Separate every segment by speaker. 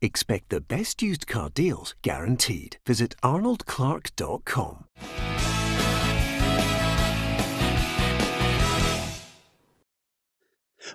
Speaker 1: Expect the best used car deals guaranteed. Visit arnoldclark.com.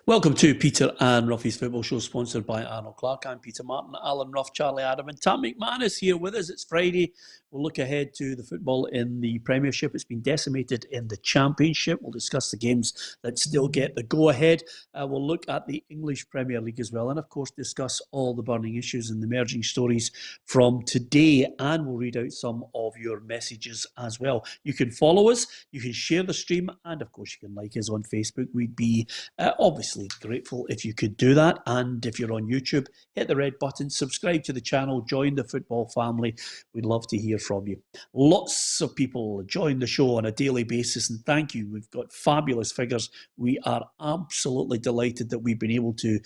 Speaker 2: Welcome to Peter and Roughie's Football Show, sponsored by Arnold Clark. I'm Peter Martin, Alan Rough, Charlie Adam and Tam McManus here with us. It's Friday. We'll look ahead to the football in the Premiership. It's been decimated in the Championship. We'll discuss the games that still get the go-ahead. We'll look at the English Premier League as well, and of course discuss all the burning issues and the emerging stories from today, and we'll read out some of your messages as well. You can follow us, you can share the stream, and of course you can like us on Facebook. We'd be obviously grateful if you could do that. And if you're on YouTube, hit the red button, subscribe to the channel, join the football family. We'd love to hear from you. Lots of people join the show on a daily basis, and thank you. We've got fabulous figures. We are absolutely delighted that we've been able to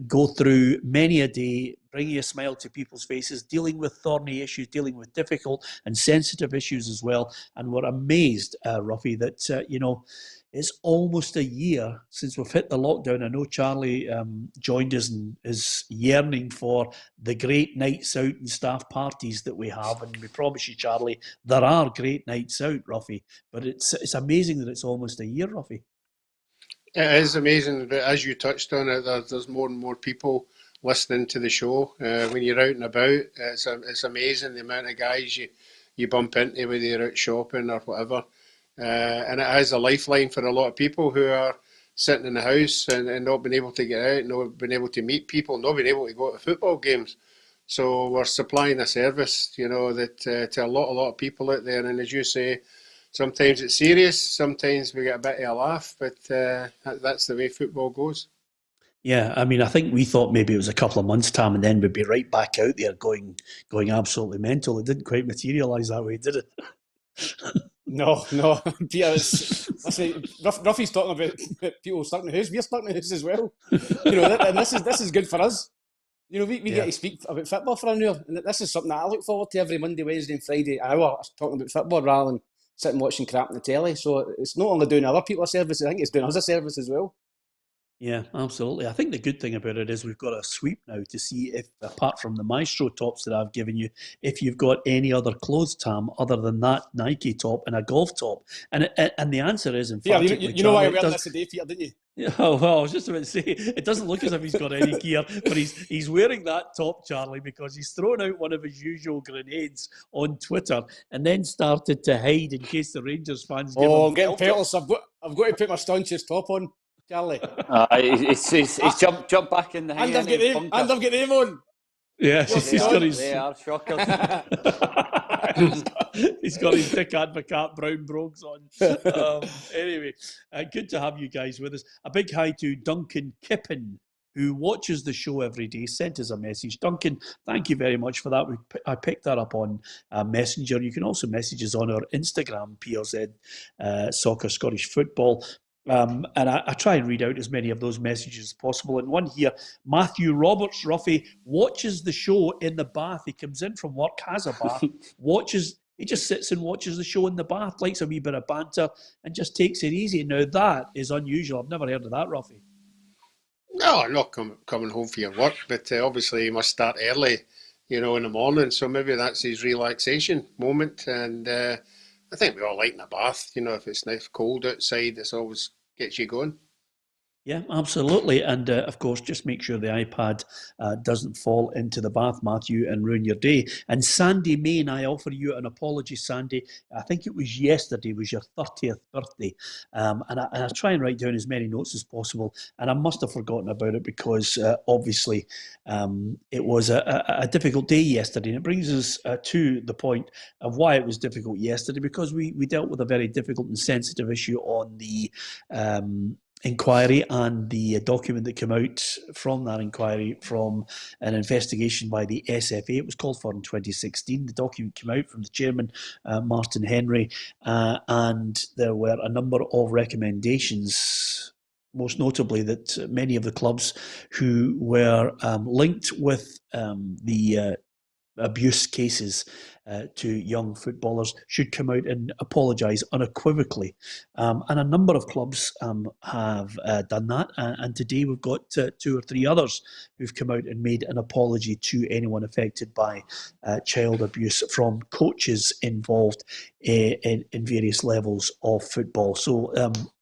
Speaker 2: go through many a day, bringing a smile to people's faces, dealing with thorny issues, dealing with difficult and sensitive issues as well. And we're amazed, Roughie, that, it's almost a year since we've hit the lockdown. I know Charlie joined us and is yearning for the great nights out and staff parties that we have. And we promise you, Charlie, there are great nights out, Roughie. But it's amazing that it's almost a year, Roughie.
Speaker 3: It is amazing, but as you touched on it, there's more and more people listening to the show. When you're out and about, it's amazing the amount of guys you bump into, whether you're out shopping or whatever. And it is a lifeline for a lot of people who are sitting in the house and not being able to get out, not being able to meet people, not being able to go to football games. So we're supplying a service, that to a lot of people out there. And as you say, sometimes it's serious, sometimes we get a bit of a laugh, but that's the way football goes.
Speaker 2: Yeah, I mean, I think we thought maybe it was a couple of months' time and then we'd be right back out there going absolutely mental. It didn't quite materialise that way, did it?
Speaker 4: No, Peter, Roughie's talking about people stuck in the house. We're stuck in the house as well. And this is good for us. We get to speak about football for an hour, and this is something that I look forward to every Monday, Wednesday and Friday hour, talking about football rather than sitting watching crap on the telly. So it's not only doing other people a service, I think it's doing us a service as well.
Speaker 2: Yeah, absolutely. I think the good thing about it is we've got a sweep now to see if, apart from the Maestro tops that I've given you, if you've got any other clothes, Tam, other than that Nike top and a golf top. And the answer is, in fact,
Speaker 4: you know why I wear this today, Peter, didn't you?
Speaker 2: Yeah, well, I was just about to say, it doesn't look as if he's got any gear, but he's wearing that top, Charlie, because he's thrown out one of his usual grenades on Twitter and then started to hide in case the Rangers fans give him...
Speaker 4: I'm getting pettles. I've got to put my staunchest top on, Charlie.
Speaker 5: He's jumped back in the
Speaker 4: and I've got him on.
Speaker 2: Yes, he's got his...
Speaker 5: They are shockers.
Speaker 2: He's got his Dick Advocat brown brogues on. Anyway, good to have you guys with us. A big hi to Duncan Kippen, who watches the show every day, sent us a message. Duncan, thank you very much for that. I picked that up on Messenger. You can also message us on our Instagram, PLZ Soccer Scottish Football. And I try and read out as many of those messages as possible. And one here, Matthew Roberts, Roughie, watches the show in the bath. He comes in from work, has a bath, he just sits and watches the show in the bath, likes a wee bit of banter, and just takes it easy. Now, that is unusual. I've never heard of that, Roughie.
Speaker 3: No, I'm not coming home for your work, but obviously he must start early, in the morning. So maybe that's his relaxation moment. And I think we all like in a bath. If it's nice cold outside, it always gets you going.
Speaker 2: Yeah, absolutely. And of course, just make sure the iPad doesn't fall into the bath, Matthew, and ruin your day. And Sandy Main, I offer you an apology, Sandy. I think it was yesterday, was your 30th birthday. And I try and write down as many notes as possible. And I must have forgotten about it because obviously it was a difficult day yesterday. And it brings us to the point of why it was difficult yesterday, because we dealt with a very difficult and sensitive issue on the inquiry and the document that came out from that inquiry from an investigation by the SFA. It was called for in 2016. The document came out from the chairman, Martin Henry, and there were a number of recommendations, most notably that many of the clubs who were linked with the abuse cases to young footballers should come out and apologise unequivocally. And a number of clubs have done that. And today we've got 2 or 3 others who've come out and made an apology to anyone affected by child abuse from coaches involved in various levels of football. So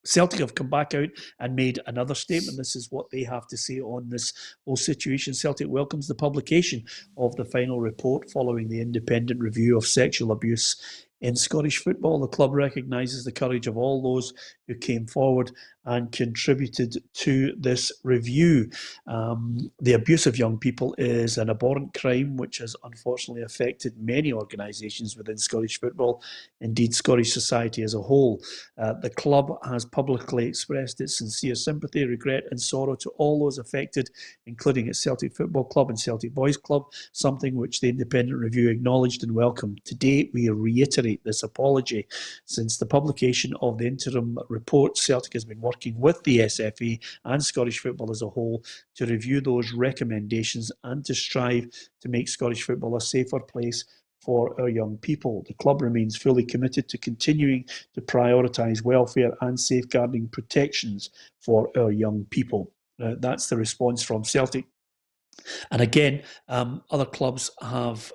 Speaker 2: Celtic have come back out and made another statement. This is what they have to say on this whole situation. Celtic welcomes the publication of the final report following the independent review of sexual abuse in Scottish football. The club recognises the courage of all those who came forward and contributed to this review. The abuse of young people is an abhorrent crime which has unfortunately affected many organisations within Scottish football, indeed Scottish society as a whole. The club has publicly expressed its sincere sympathy, regret and sorrow to all those affected, including its Celtic Football Club and Celtic Boys Club, something which the independent review acknowledged and welcomed. Today we reiterate this apology. Since the publication of the interim report, Celtic has been working with the SFA and Scottish football as a whole to review those recommendations and to strive to make Scottish football a safer place for our young people. The club remains fully committed to continuing to prioritise welfare and safeguarding protections for our young people. That's the response from Celtic. And again, other clubs have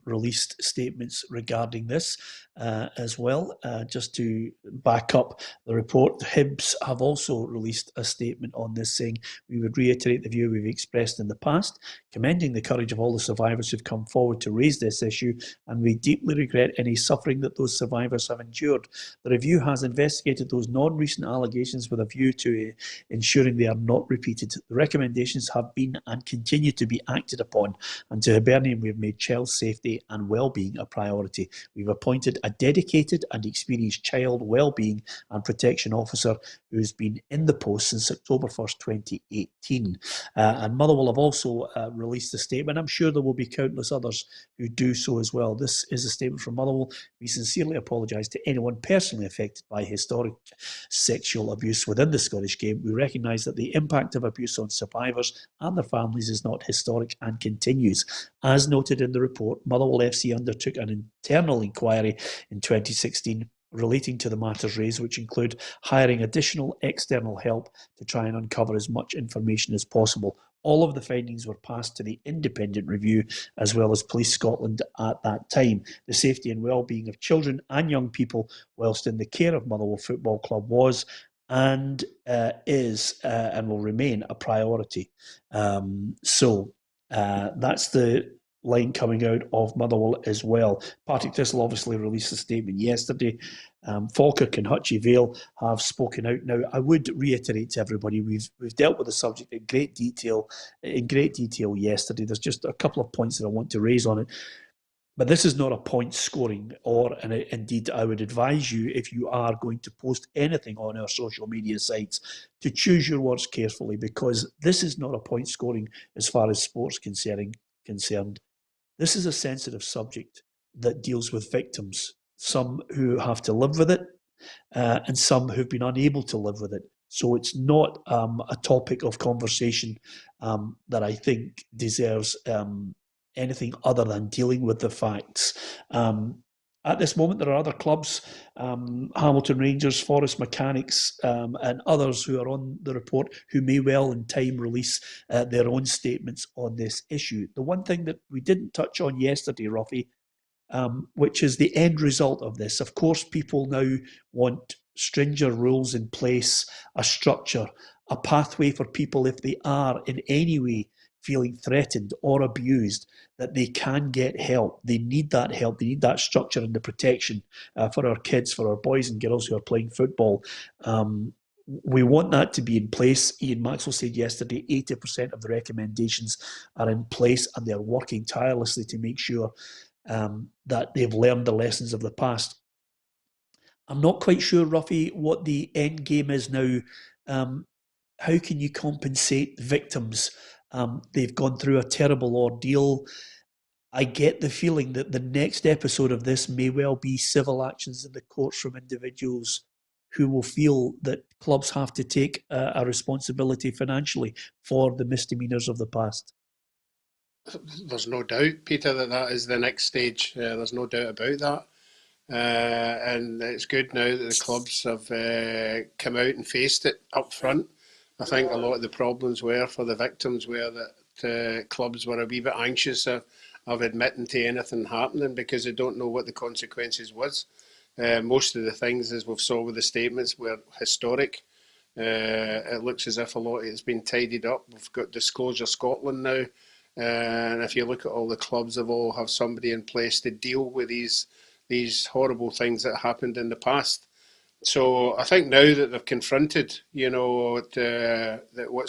Speaker 2: released statements regarding this as well. Just to back up the report, Hibs have also released a statement on this saying, we would reiterate the view we've expressed in the past, commending the courage of all the survivors who've come forward to raise this issue, and we deeply regret any suffering that those survivors have endured. The review has investigated those non-recent allegations with a view to ensuring they are not repeated. The recommendations have been and continue to be acted upon, and to Hibernian we have made child safety and well-being a priority. We've appointed a dedicated and experienced child well-being and protection officer who's been in the post since October 1st, 2018. And Motherwell have also released a statement. I'm sure there will be countless others who do so as well. This is a statement from Motherwell. We sincerely apologise to anyone personally affected by historic sexual abuse within the Scottish game. We recognise that the impact of abuse on survivors and their families is not historic and continues. As noted in the report, Motherwell FC undertook an internal inquiry in 2016 relating to the matters raised, which include hiring additional external help to try and uncover as much information as possible. All of the findings were passed to the independent review as well as Police Scotland at that time. The safety and well-being of children and young people whilst in the care of Motherwell Football Club was and is and will remain a priority. So that's the line coming out of Motherwell as well. Partick Thistle obviously released a statement yesterday. Falkirk and Hutchie Vale have spoken out. Now, I would reiterate to everybody, we've dealt with the subject in great detail yesterday. There's just a couple of points that I want to raise on it. But this is not a point scoring, and indeed I would advise you, if you are going to post anything on our social media sites, to choose your words carefully, because this is not a point scoring as far as sports concerned. This is a sensitive subject that deals with victims, some who have to live with it and some who've been unable to live with it. So it's not a topic of conversation that I think deserves anything other than dealing with the facts. At this moment, there are other clubs, Hamilton Rangers, Forest Mechanics, and others who are on the report who may well in time release their own statements on this issue. The one thing that we didn't touch on yesterday, Roughie, which is the end result of this. Of course, people now want stringent rules in place, a structure, a pathway for people if they are in any way feeling threatened or abused, that they can get help. They need that help. They need that structure and the protection for our kids, for our boys and girls who are playing football. We want that to be in place. Ian Maxwell said yesterday 80% of the recommendations are in place, and they're working tirelessly to make sure that they've learned the lessons of the past. I'm not quite sure, Roughie, what the end game is now. How can you compensate victims? They've gone through a terrible ordeal. I get the feeling that the next episode of this may well be civil actions in the courts from individuals who will feel that clubs have to take a responsibility financially for the misdemeanours of the past.
Speaker 3: there's no doubt, Peter, that is the next stage. There's no doubt about that. And it's good now that the clubs have come out and faced it up front. I think a lot of the problems were for the victims were that clubs were a wee bit anxious of admitting to anything happening because they don't know what the consequences was. Most of the things, as we've saw with the statements, were historic. It looks as if a lot of it's been tidied up. We've got Disclosure Scotland now. And if you look at all the clubs, they all have somebody in place to deal with these horrible things that happened in the past. So I think now that they've confronted, what's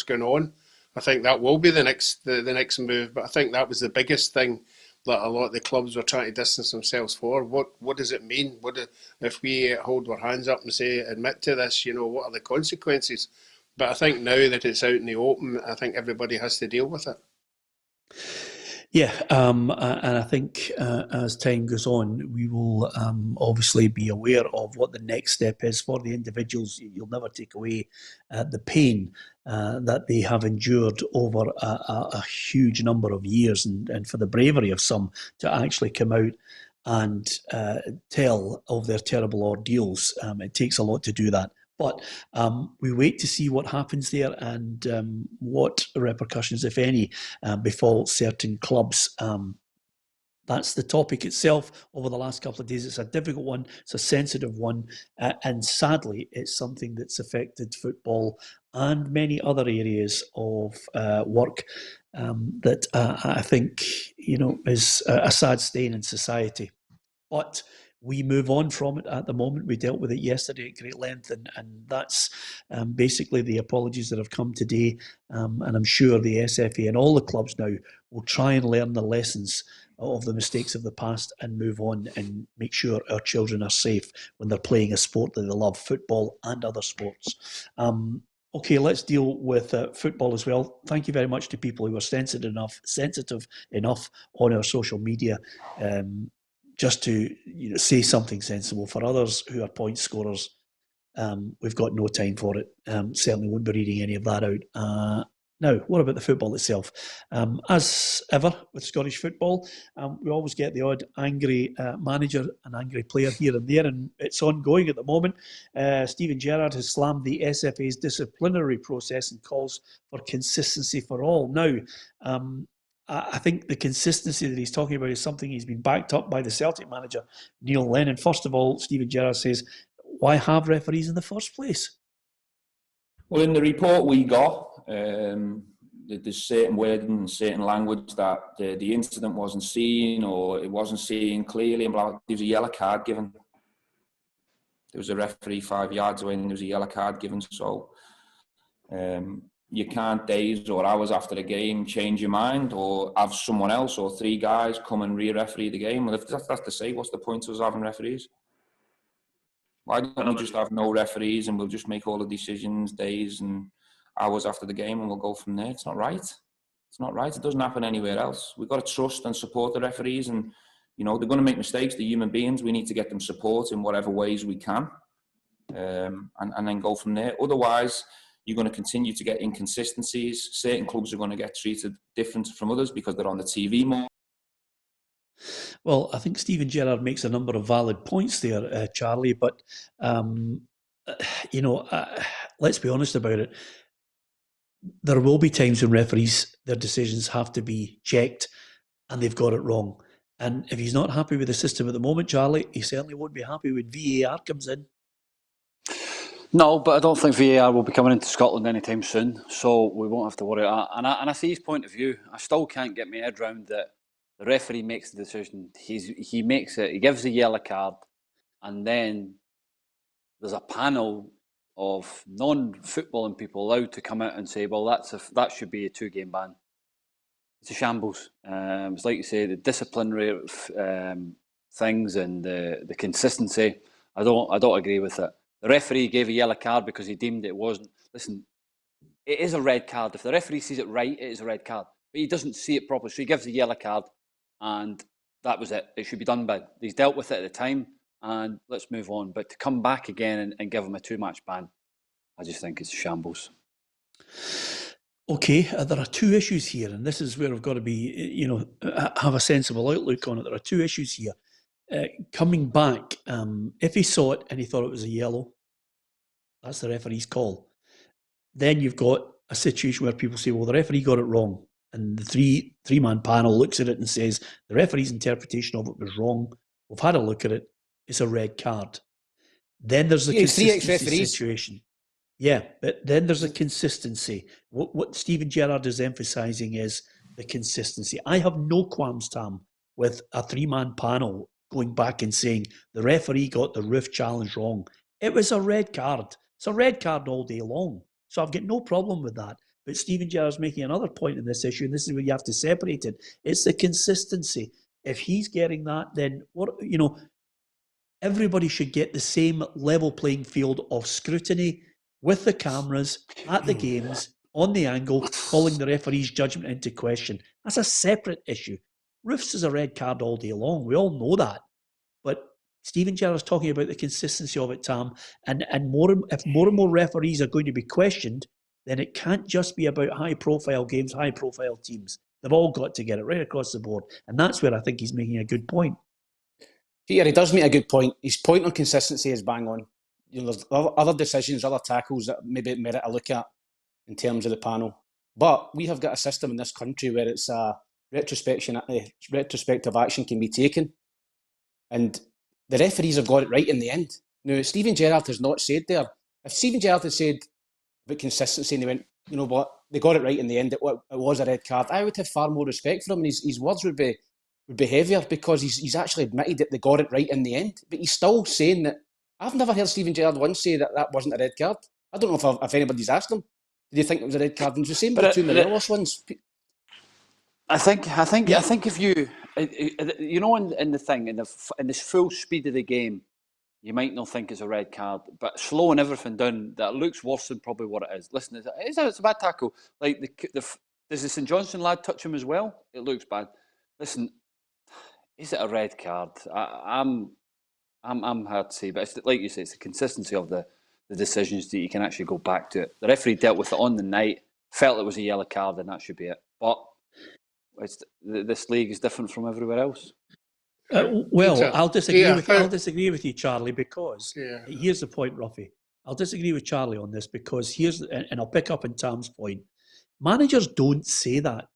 Speaker 3: going on, I think that will be the next move. But I think that was the biggest thing that a lot of the clubs were trying to distance themselves for. What does it mean? If we hold our hands up and say, admit to this, what are the consequences? But I think now that it's out in the open, I think everybody has to deal with it.
Speaker 2: Yeah, and I think as time goes on, we will obviously be aware of what the next step is for the individuals. You'll never take away the pain that they have endured over a huge number of years, and for the bravery of some to actually come out and tell of their terrible ordeals. It takes a lot to do that. But we wait to see what happens there and what repercussions, if any, befall certain clubs. That's the topic itself over the last couple of days. It's a difficult one. It's a sensitive one. And sadly, it's something that's affected football and many other areas of work that I think, is a sad stain in society. But we move on from it at the moment. We dealt with it yesterday at great length, and that's basically the apologies that have come today. And I'm sure the SFA and all the clubs now will try and learn the lessons of the mistakes of the past and move on and make sure our children are safe when they're playing a sport that they love, football and other sports. Okay, let's deal with football as well. Thank you very much to people who were sensitive enough on our social media just to say something sensible. For others who are point scorers, we've got no time for it. Certainly won't be reading any of that out. Now, what about the football itself? As ever with Scottish football, we always get the odd angry manager and angry player here and there, and it's ongoing at the moment. Steven Gerrard has slammed the SFA's disciplinary process and calls for consistency for all. Now, I think the consistency that he's talking about is something he's been backed up by the Celtic manager, Neil Lennon. First of all, Steven Gerrard says, why have referees in the first place?
Speaker 6: Well, in the report we got, there's certain wording and certain language that the incident wasn't seen or it wasn't seen clearly. And there was a yellow card given. There was a referee 5 yards away and there was a yellow card given. So you can't days or hours after the game change your mind or have someone else or three guys come and re-referee the game. Well, if that's to say, what's the point of us having referees? Why don't we just have no referees and we'll just make all the decisions days and hours after the game and we'll go from there? It's not right. It's not right. It doesn't happen anywhere else. We've got to trust and support the referees, and they're going to make mistakes. They're human beings. We need to get them support in whatever ways we can, and then go from there. Otherwise, you're going to continue to get inconsistencies. Certain clubs are going to get treated different from others because they're on the TV more.
Speaker 2: Well, I think Steven Gerrard makes a number of valid points there, Charlie, but, let's be honest about it. There will be times when referees, their decisions have to be checked and they've got it wrong. And if he's not happy with the system at the moment, Charlie, he certainly won't be happy when VAR comes in.
Speaker 5: No, but I don't think VAR will be coming into Scotland anytime soon, so we won't have to worry about that. And I see his point of view. I still can't get my head around that the referee makes the decision. He makes it. He gives a yellow card, and then there's a panel of non-footballing people allowed to come out and say, "Well, that should be a 2-game ban." It's a shambles. It's like you say, the disciplinary things and the consistency. I don't agree with it. The referee gave a yellow card because he deemed it wasn't. Listen, it is a red card. If the referee sees it right, it is a red card. But he doesn't see it properly, so he gives a yellow card, and that was it. It should be done by. He's dealt with it at the time, and let's move on. But to come back again and give him a 2-match ban, I just think it's a shambles.
Speaker 2: Okay, there are two issues here, and this is where I've got to be, have a sensible outlook on it. There are two issues here. Coming back, if he saw it and he thought it was a yellow, that's the referee's call. Then you've got a situation where people say, well, the referee got it wrong. And the three-man panel looks at it and says, the referee's interpretation of it was wrong. We've had a look at it. It's a red card. Then there's the consistency situation. Yeah, but then there's a consistency. What Steven Gerrard is emphasising is the consistency. I have no qualms, Tam, with a three-man panel going back and saying the referee got the roof challenge wrong. It was a red card. It's a red card all day long. So I've got no problem with that. But Steven Gerrard's making another point in this issue, and this is where you have to separate it. It's the consistency. If he's getting that, then everybody should get the same level playing field of scrutiny with the cameras at the games, on the angle, calling the referee's judgment into question. That's a separate issue. Roofs is a red card all day long. We all know that. But Steven Gerrard's talking about the consistency of it, Tam, and if more and more referees are going to be questioned, then it can't just be about high-profile games, high-profile teams. They've all got to get it right across the board. And that's where I think he's making a good point.
Speaker 4: Peter, he does make a good point. His point on consistency is bang on. There's other decisions, other tackles that maybe merit a look at in terms of the panel. But we have got a system in this country where it's retrospective action can be taken. And the referees have got it right in the end. Now, Steven Gerrard has not said there. If Steven Gerrard had said about consistency and they went, you know what, they got it right in the end, it was a red card, I would have far more respect for him, and his words would be heavier, because he's actually admitted that they got it right in the end. But he's still saying that. I've never heard Steven Gerrard once say that wasn't a red card. I don't know if anybody's asked him, did you think it was a red card? And it's the same with the two Morelos ones.
Speaker 5: I think if you, in the thing, in this full speed of the game, you might not think it's a red card, but slowing everything down, that looks worse than probably what it is. Listen, it's a bad tackle. Like does the St Johnstone lad touch him as well? It looks bad. Listen, is it a red card? I'm hard to say, but it's, like you say, it's the consistency of the decisions that you can actually go back to it. The referee dealt with it on the night, felt it was a yellow card, and that should be it. But this league is different from everywhere else.
Speaker 2: I'll disagree with you, Charlie, because here's the point, Roughie. I'll disagree with Charlie on this because and I'll pick up on Tam's point. Managers don't say that,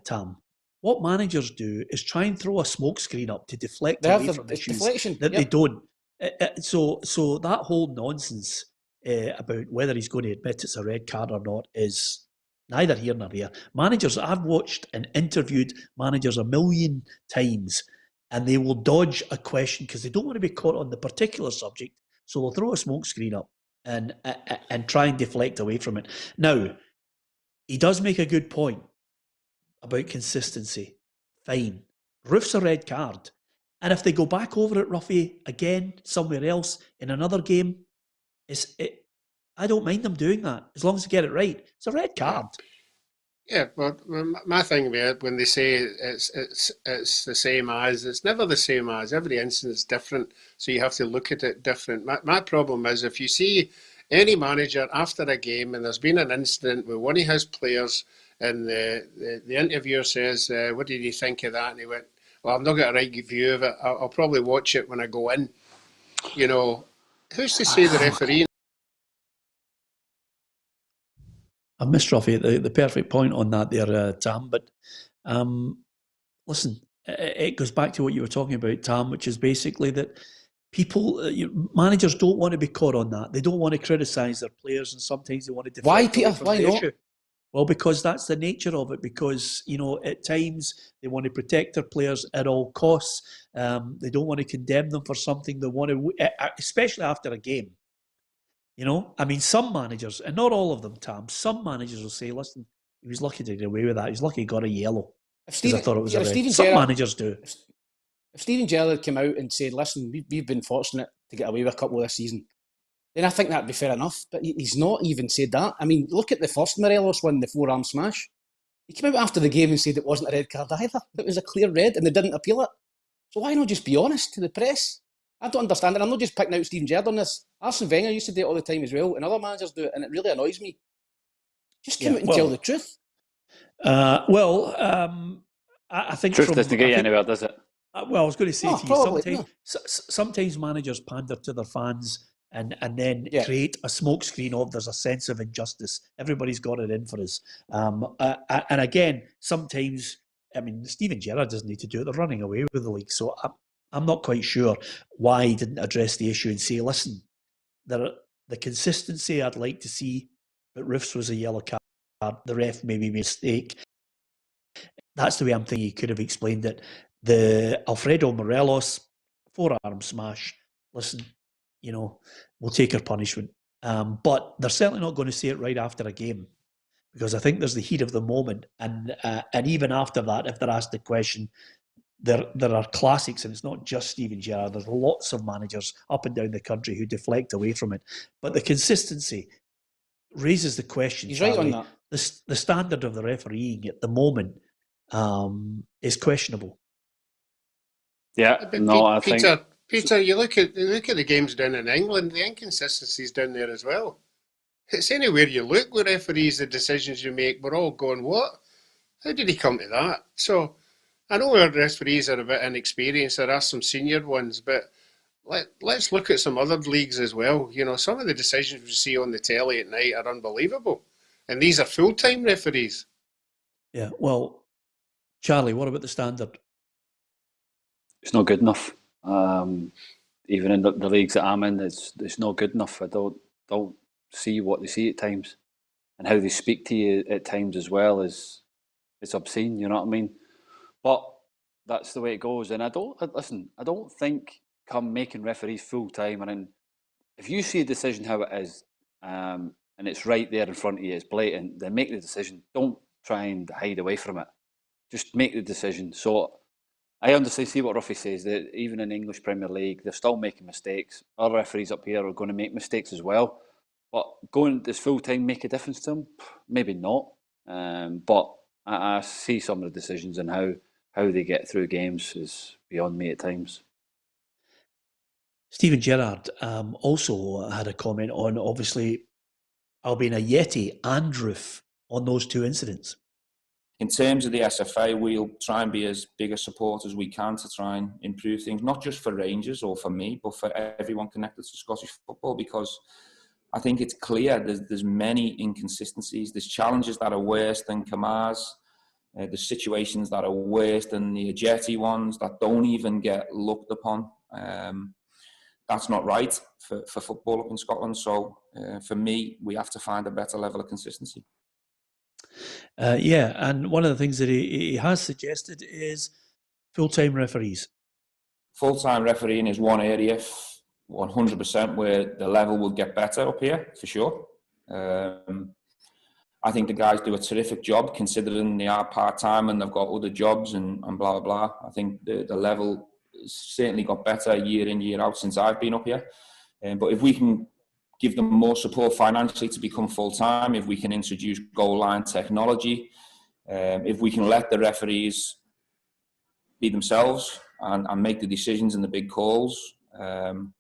Speaker 2: Tam. What managers do is try and throw a smoke screen up to deflect away from issues that they don't. So that whole nonsense about whether he's going to admit it's a red card or not is neither here nor there. Managers, I've watched and interviewed managers 1 million times, and they will dodge a question because they don't want to be caught on the particular subject. So they'll throw a smoke screen up and try and deflect away from it. Now, he does make a good point about consistency. Fine. Roof's a red card. And if they go back over it, Roughie, again, somewhere else, in another game, I don't mind them doing that, as long as they get it right. It's a red card.
Speaker 3: Yeah, well, my thing about it, when they say it's the same as, it's never the same as. Every incident is different, so you have to look at it different. My problem is if you see any manager after a game and there's been an incident with one of his players and the interviewer says, what did you think of that? And he went, well, I've not got a right view of it. I'll probably watch it when I go in. You know, who's to say the referee?
Speaker 2: I missed Roughie the perfect point on that there, Tam. But listen, it goes back to what you were talking about, Tam, which is basically that managers don't want to be caught on that. They don't want to criticise their players, and sometimes they want to deflect.
Speaker 4: Why, Peter? Why not?
Speaker 2: Issue. Well, because that's the nature of it. Because, at times they want to protect their players at all costs. They don't want to condemn them for something. They want to, especially after a game. I mean, some managers, and not all of them, Tam, some managers will say, listen, he was lucky to get away with that. He was lucky he got a yellow. Because I thought it was a red. Some managers do.
Speaker 4: If Steven Gerrard came out and said, listen, we've been fortunate to get away with a couple this season, then I think that'd be fair enough. But he's not even said that. I mean, look at the first Morelos one, the forearm smash. He came out after the game and said it wasn't a red card either. It was a clear red, and they didn't appeal it. So why not just be honest to the press? I don't understand it. I'm not just picking out Steven Gerrard on this. Arsene Wenger used to do it all the time as well, and other managers do it, and it really annoys me. Just come out and tell the truth.
Speaker 2: I think
Speaker 5: truth doesn't get you anywhere, does it?
Speaker 2: I was going to say to you, sometimes managers pander to their fans and then create a smokescreen of there's a sense of injustice. Everybody's got it in for us. And again, sometimes, I mean, Steven Gerrard doesn't need to do it. They're running away with the league. So I'm not quite sure why he didn't address the issue and say, listen, the consistency I'd like to see, but Roofs was a yellow card. The ref maybe made a mistake. That's the way I'm thinking he could have explained it. The Alfredo Morelos forearm smash, listen, we'll take our punishment. But they're certainly not going to say it right after a game, because I think there's the heat of the moment. And even after that, if they're asked the question, there are classics, and it's not just Steven Gerrard. There's lots of managers up and down the country who deflect away from it. But the consistency raises the question.
Speaker 4: He's
Speaker 2: Charlie,
Speaker 4: right on that.
Speaker 2: The standard of the refereeing at the moment is questionable.
Speaker 3: Yeah, I think Peter, you look at the games down in England. The inconsistencies down there as well. It's anywhere you look, the referees, the decisions you make, we're all going, what? How did he come to that? So I know our referees are a bit inexperienced. There are some senior ones, but let's look at some other leagues as well. Some of the decisions we see on the telly at night are unbelievable, and these are full-time referees.
Speaker 2: Yeah, well, Charlie, what about the standard?
Speaker 5: It's not good enough. Even in the leagues that I'm in, it's not good enough. I don't see what they see at times, and how they speak to you at times as well is it's obscene. You know what I mean? But that's the way it goes. And I don't think come making referees full time, and if you see a decision how it is, and it's right there in front of you, it's blatant, then make the decision. Don't try and hide away from it. Just make the decision. So I understand, see what Roughie says, that even in English Premier League, they're still making mistakes. Our referees up here are going to make mistakes as well. But going this full time make a difference to them? Maybe not. But I see some of the decisions and how they get through games is beyond me at times.
Speaker 2: Steven Gerrard also had a comment on, obviously, Albina Yeti and Roof on those two incidents.
Speaker 6: In terms of the SFA, we'll try and be as big a support as we can to try and improve things, not just for Rangers or for me, but for everyone connected to Scottish football, because I think it's clear there's many inconsistencies. There's challenges that are worse than Kamar's. There's situations that are worse than the Ajeti ones that don't even get looked upon. That's not right for football up in Scotland. So for me, we have to find a better level of consistency.
Speaker 2: And one of the things that he has suggested is full-time referees.
Speaker 6: Full-time refereeing is one area, 100%, where the level will get better up here, for sure. I think the guys do a terrific job, considering they are part-time and they've got other jobs and blah, blah, blah. I think the level has certainly got better year in, year out since I've been up here. But if we can give them more support financially to become full-time, if we can introduce goal line technology, if we can let the referees be themselves and make the decisions and the big calls. And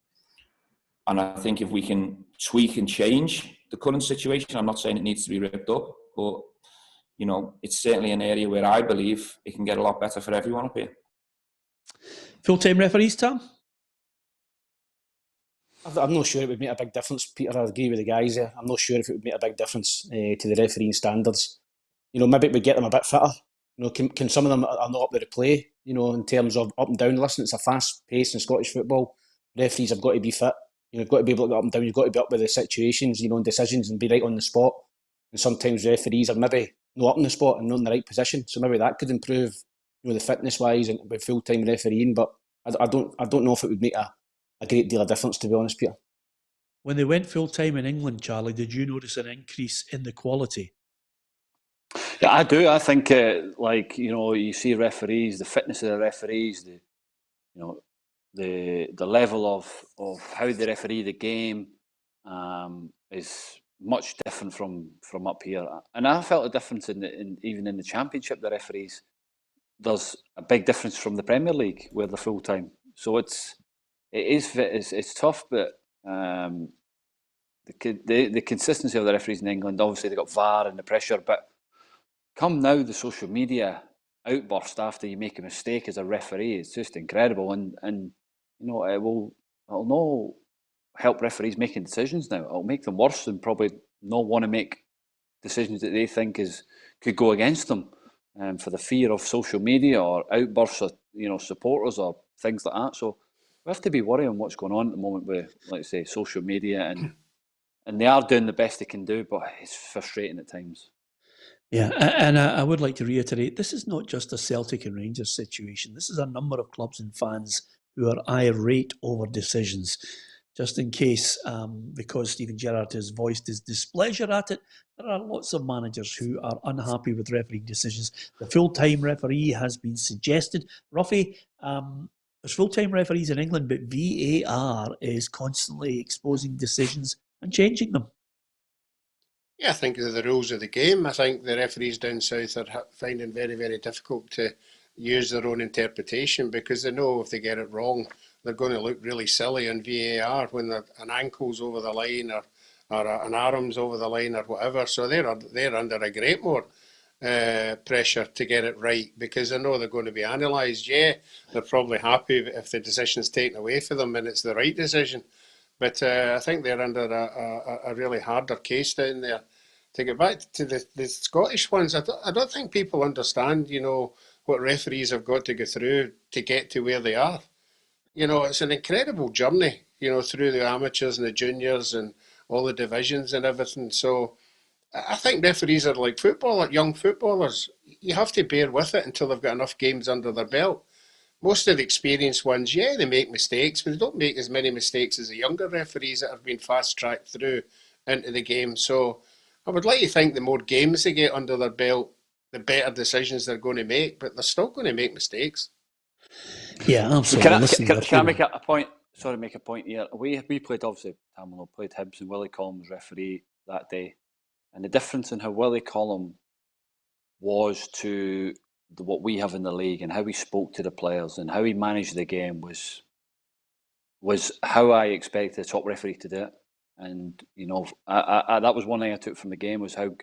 Speaker 6: I think if we can tweak and change the current situation, I'm not saying it needs to be ripped up, but it's certainly an area where I believe it can get a lot better for everyone up here.
Speaker 2: Full-time referees, Tam?
Speaker 4: I'm not sure it would make a big difference, Peter. I agree with the guys there. I'm not sure if it would make a big difference to the refereeing standards. Maybe it would get them a bit fitter. Can some of them are not up there to play, in terms of up and down. Listen, it's a fast pace in Scottish football. Referees have got to be fit. You've got to be able to get up and down. You've got to be up with the situations, and decisions, and be right on the spot. And sometimes referees are maybe not up on the spot and not in the right position. So maybe that could improve, the fitness-wise and with full-time refereeing. But I don't know if it would make a great deal of difference, to be honest, Peter.
Speaker 2: When they went full-time in England, Charlie, did you notice an increase in the quality?
Speaker 5: Yeah, I do. I think, you see referees, the fitness of the referees, the level of how they referee the game is much different from up here. And I felt a difference even in the Championship, the referees. There's a big difference from the Premier League where they're full-time. So it's tough, but the consistency of the referees in England. Obviously, they got VAR and the pressure, but come now the social media outburst after you make a mistake as a referee, it's just incredible, and it'll not help referees making decisions now. It'll make them worse and probably not want to make decisions that they think could go against them, for the fear of social media or outbursts of supporters or things like that. So we have to be worrying what's going on at the moment with, like I say, social media, and they are doing the best they can do, but it's frustrating at times.
Speaker 2: Yeah, and I would like to reiterate, this is not just a Celtic and Rangers situation. This is a number of clubs and fans who are irate over decisions. Just in case, because Stephen Gerrard has voiced his displeasure at it, there are lots of managers who are unhappy with refereeing decisions. The full-time referee has been suggested. Roughie, there's full-time referees in England, but VAR is constantly exposing decisions and changing them.
Speaker 3: Yeah, I think they're the rules of the game. I think the referees down south are finding it very, very difficult to use their own interpretation, because they know if they get it wrong, they're going to look really silly on VAR when an ankle's over the line or an arm's over the line or whatever. So they're under a great more pressure to get it right, because they know they're going to be analysed. Yeah, they're probably happy if the decision's taken away from them and it's the right decision. But I think they're under a really harder case down there. To get back to the Scottish ones, I don't think people understand, what referees have got to go through to get to where they are. It's an incredible journey, through the amateurs and the juniors and all the divisions and everything. So I think referees are like young footballers. You have to bear with it until they've got enough games under their belt. Most of the experienced ones, yeah, they make mistakes, but they don't make as many mistakes as the younger referees that have been fast-tracked through into the game. So I would like to think the more games they get under their belt, the better decisions they're going to make, but they're still going to make mistakes.
Speaker 2: Yeah, absolutely.
Speaker 5: Can I make a point? Sorry, make a point here. We played, obviously, Tam played Hibs, and Willie Collum was referee that day. And the difference in how Willie Collum was to what we have in the league, and how he spoke to the players and how he managed the game was how I expected a top referee to do it. And that was one thing I took from the game, was how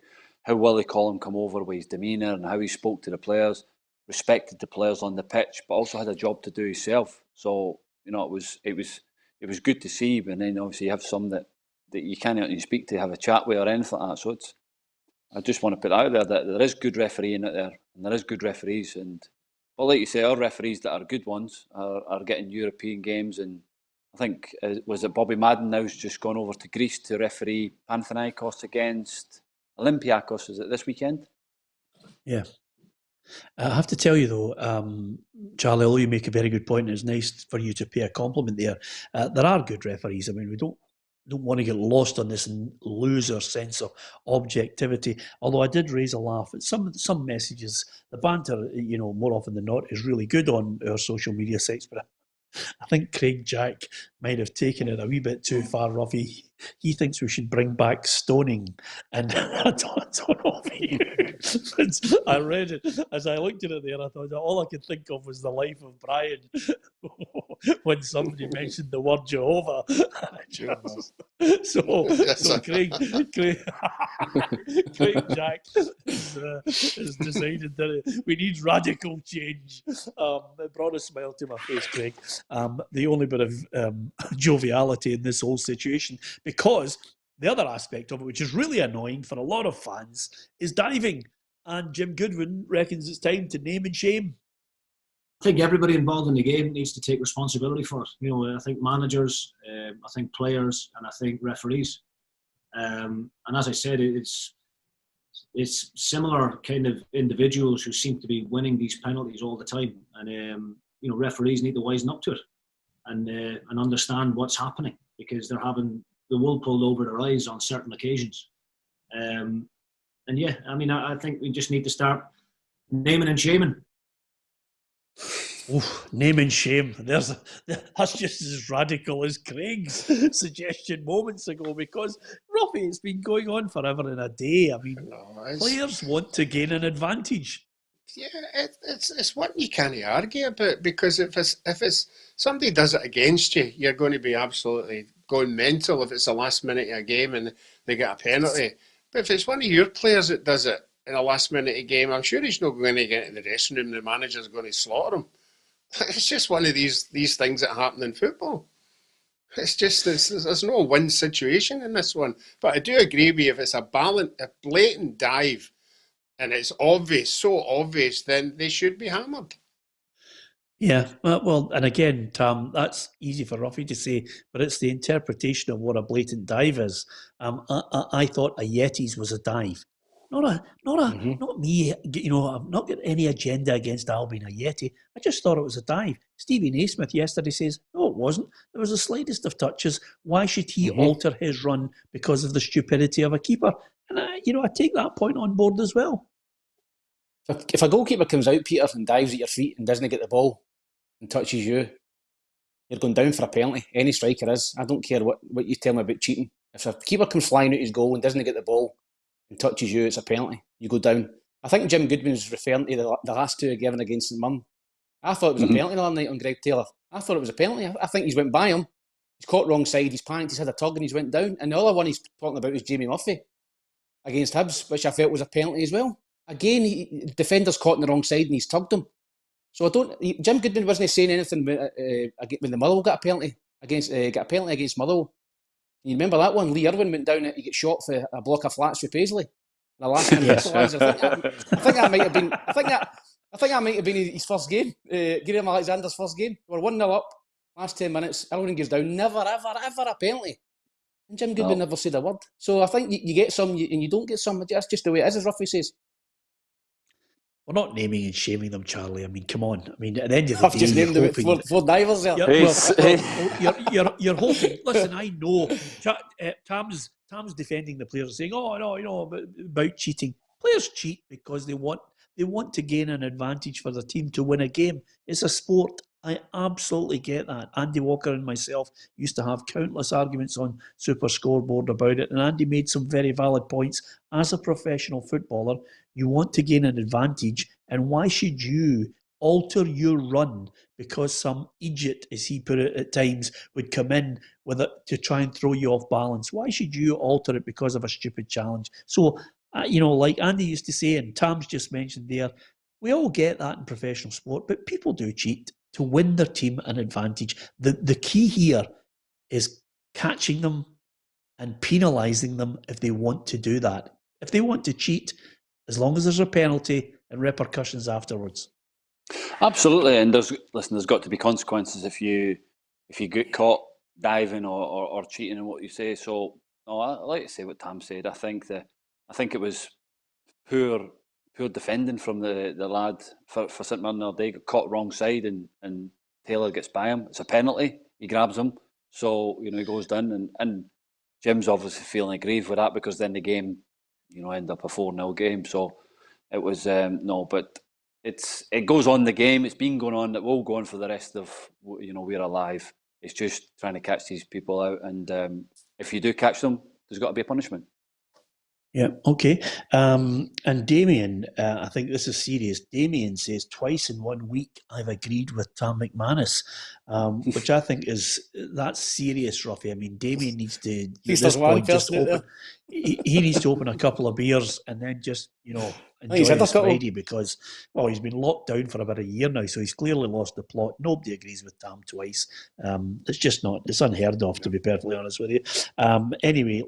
Speaker 5: Willie Collum come over with his demeanour and how he spoke to the players, respected the players on the pitch, but also had a job to do himself. So it was good to see. But then obviously you have some that you can't speak to, have a chat with, or anything like that. So I just want to put out there that there is good refereeing out there, and there is good referees. But like you say, our referees that are good ones are getting European games. And I think, was it Bobby Madden now's just gone over to Greece to referee Panathinaikos against Olympiacos? Is it this weekend?
Speaker 2: Yeah. I have to tell you though, Charlie, although you make a very good point, and it's nice for you to pay a compliment there. There are good referees. I mean, we don't want to get lost on this and lose our sense of objectivity. Although I did raise a laugh at some messages. The banter, more often than not, is really good on our social media sites, but I think Craig Jack might have taken it a wee bit too far, Roughie. He thinks we should bring back stoning. And I don't know if I read it. As I looked at it there, I thought all I could think of was the life of Brian when somebody mentioned the word Jehovah. So Craig Jack has decided that we need radical change. It brought a smile to my face, Craig. The only bit of joviality in this whole situation, because the other aspect of it, which is really annoying for a lot of fans, is diving. And Jim Goodwin reckons it's time to name and shame.
Speaker 7: I think everybody involved in the game needs to take responsibility for it. I think managers, I think players, and I think referees. And as I said, it's similar kind of individuals who seem to be winning these penalties all the time. And, referees need to wisen up to it and understand what's happening, because they're having the wool pulled over their eyes on certain occasions. I think we just need to start naming and shaming.
Speaker 2: Oof, name and shame. That's just as radical as Craig's suggestion moments ago, because, Roughie, it's been going on forever and a day. I mean, players want to gain an advantage.
Speaker 3: Yeah, it's one you can't argue about, because if it's somebody does it against you, you're going to be absolutely going mental if it's the last minute of a game and they get a penalty. But if it's one of your players that does it in the last minute of a game, I'm sure he's not going to get in the dressing room. The manager's going to slaughter him. It's just one of these things that happen in football. It's just there's no win situation in this one. But I do agree with you, if it's a blatant dive and it's obvious, so obvious, then they should be hammered.
Speaker 2: Yeah, well, and again, Tam, that's easy for Roughie to say, but it's the interpretation of what a blatant dive is. I thought a Yetis was a dive, not me. You know, I've not got any agenda against Albion a Yeti. I just thought it was a dive. Steven Naismith yesterday says, no, it wasn't. There was the slightest of touches. Why should he alter his run because of the stupidity of a keeper? And I take that point on board as well.
Speaker 4: If a goalkeeper comes out, Peter, and dives at your feet and doesn't get the ball and touches you, you're going down for a penalty. Any striker is. I don't care what you tell me about cheating. If a keeper comes flying out his goal and doesn't get the ball and touches you, it's a penalty. You go down. I think Jim Goodwin was referring to the last two given against St Mirren. I thought it was a penalty the other night on Greg Taylor. I thought it was a penalty. I think he's went by him. He's caught wrong side. He's panicked. He's had a tug and he's went down. And the other one he's talking about is Jamie Murphy against Hibs, which I felt was a penalty as well. Again, defender's caught on the wrong side and he's tugged him. So Jim Goodwin wasn't saying anything when the Motherwell got a penalty against Motherwell. You remember that one? Lee Irwin went down. He got shot for a block of flats for Paisley. The last time I think that might have been. I think that might have been his first game. Graham Alexander's first game. We're 1-0 up. Last 10 minutes, Irwin goes down. Never, ever, ever a penalty. And Jim Goodwin never said a word. So I think you get some and you don't get some. That's just the way it is, as Roughie says.
Speaker 2: We're not naming and shaming them, Charlie. I mean, come on. I mean, at the end of the
Speaker 4: I've
Speaker 2: day,
Speaker 4: just named them four divers there.
Speaker 2: You're hoping. Listen, I know Tam's defending the players, saying, "Oh no, about cheating." Players cheat because they want to gain an advantage for the team to win a game. It's a sport. I absolutely get that. Andy Walker and myself used to have countless arguments on Super Scoreboard about it, and Andy made some very valid points. As a professional footballer, you want to gain an advantage, and why should you alter your run because some idiot, as he put it at times, would come in with it to try and throw you off balance? Why should you alter it because of a stupid challenge? So, like Andy used to say, and Tam's just mentioned there, we all get that in professional sport, but people do cheat to win their team an advantage. The key here is catching them and penalising them if they want to do that. If they want to cheat, as long as there's a penalty and repercussions afterwards.
Speaker 5: Absolutely, and there's got to be consequences if you get caught diving or cheating in what you say. So, I like to say what Tam said. I think it was poor defending from the lad for St Mirren the other day. Got caught wrong side and Taylor gets by him. It's a penalty. He grabs him, so he goes down and Jim's obviously feeling aggrieved with that because then the game ended up a 4-0 game. So it was but it goes on the game. It's been going on. It will go on for the rest of we're alive. It's just trying to catch these people out, and if you do catch them, there's got to be a punishment.
Speaker 2: Yeah, okay. And Damien, I think this is serious. Damien says, twice in 1 week I've agreed with Tam McManus, which I think that's serious, Roughie. I mean, Damien needs to, at this point, he needs to open a couple of beers and then just, enjoy his Friday because, he's been locked down for about a year now, so he's clearly lost the plot. Nobody agrees with Tam twice. It's unheard of, to be perfectly honest with you. Anyway,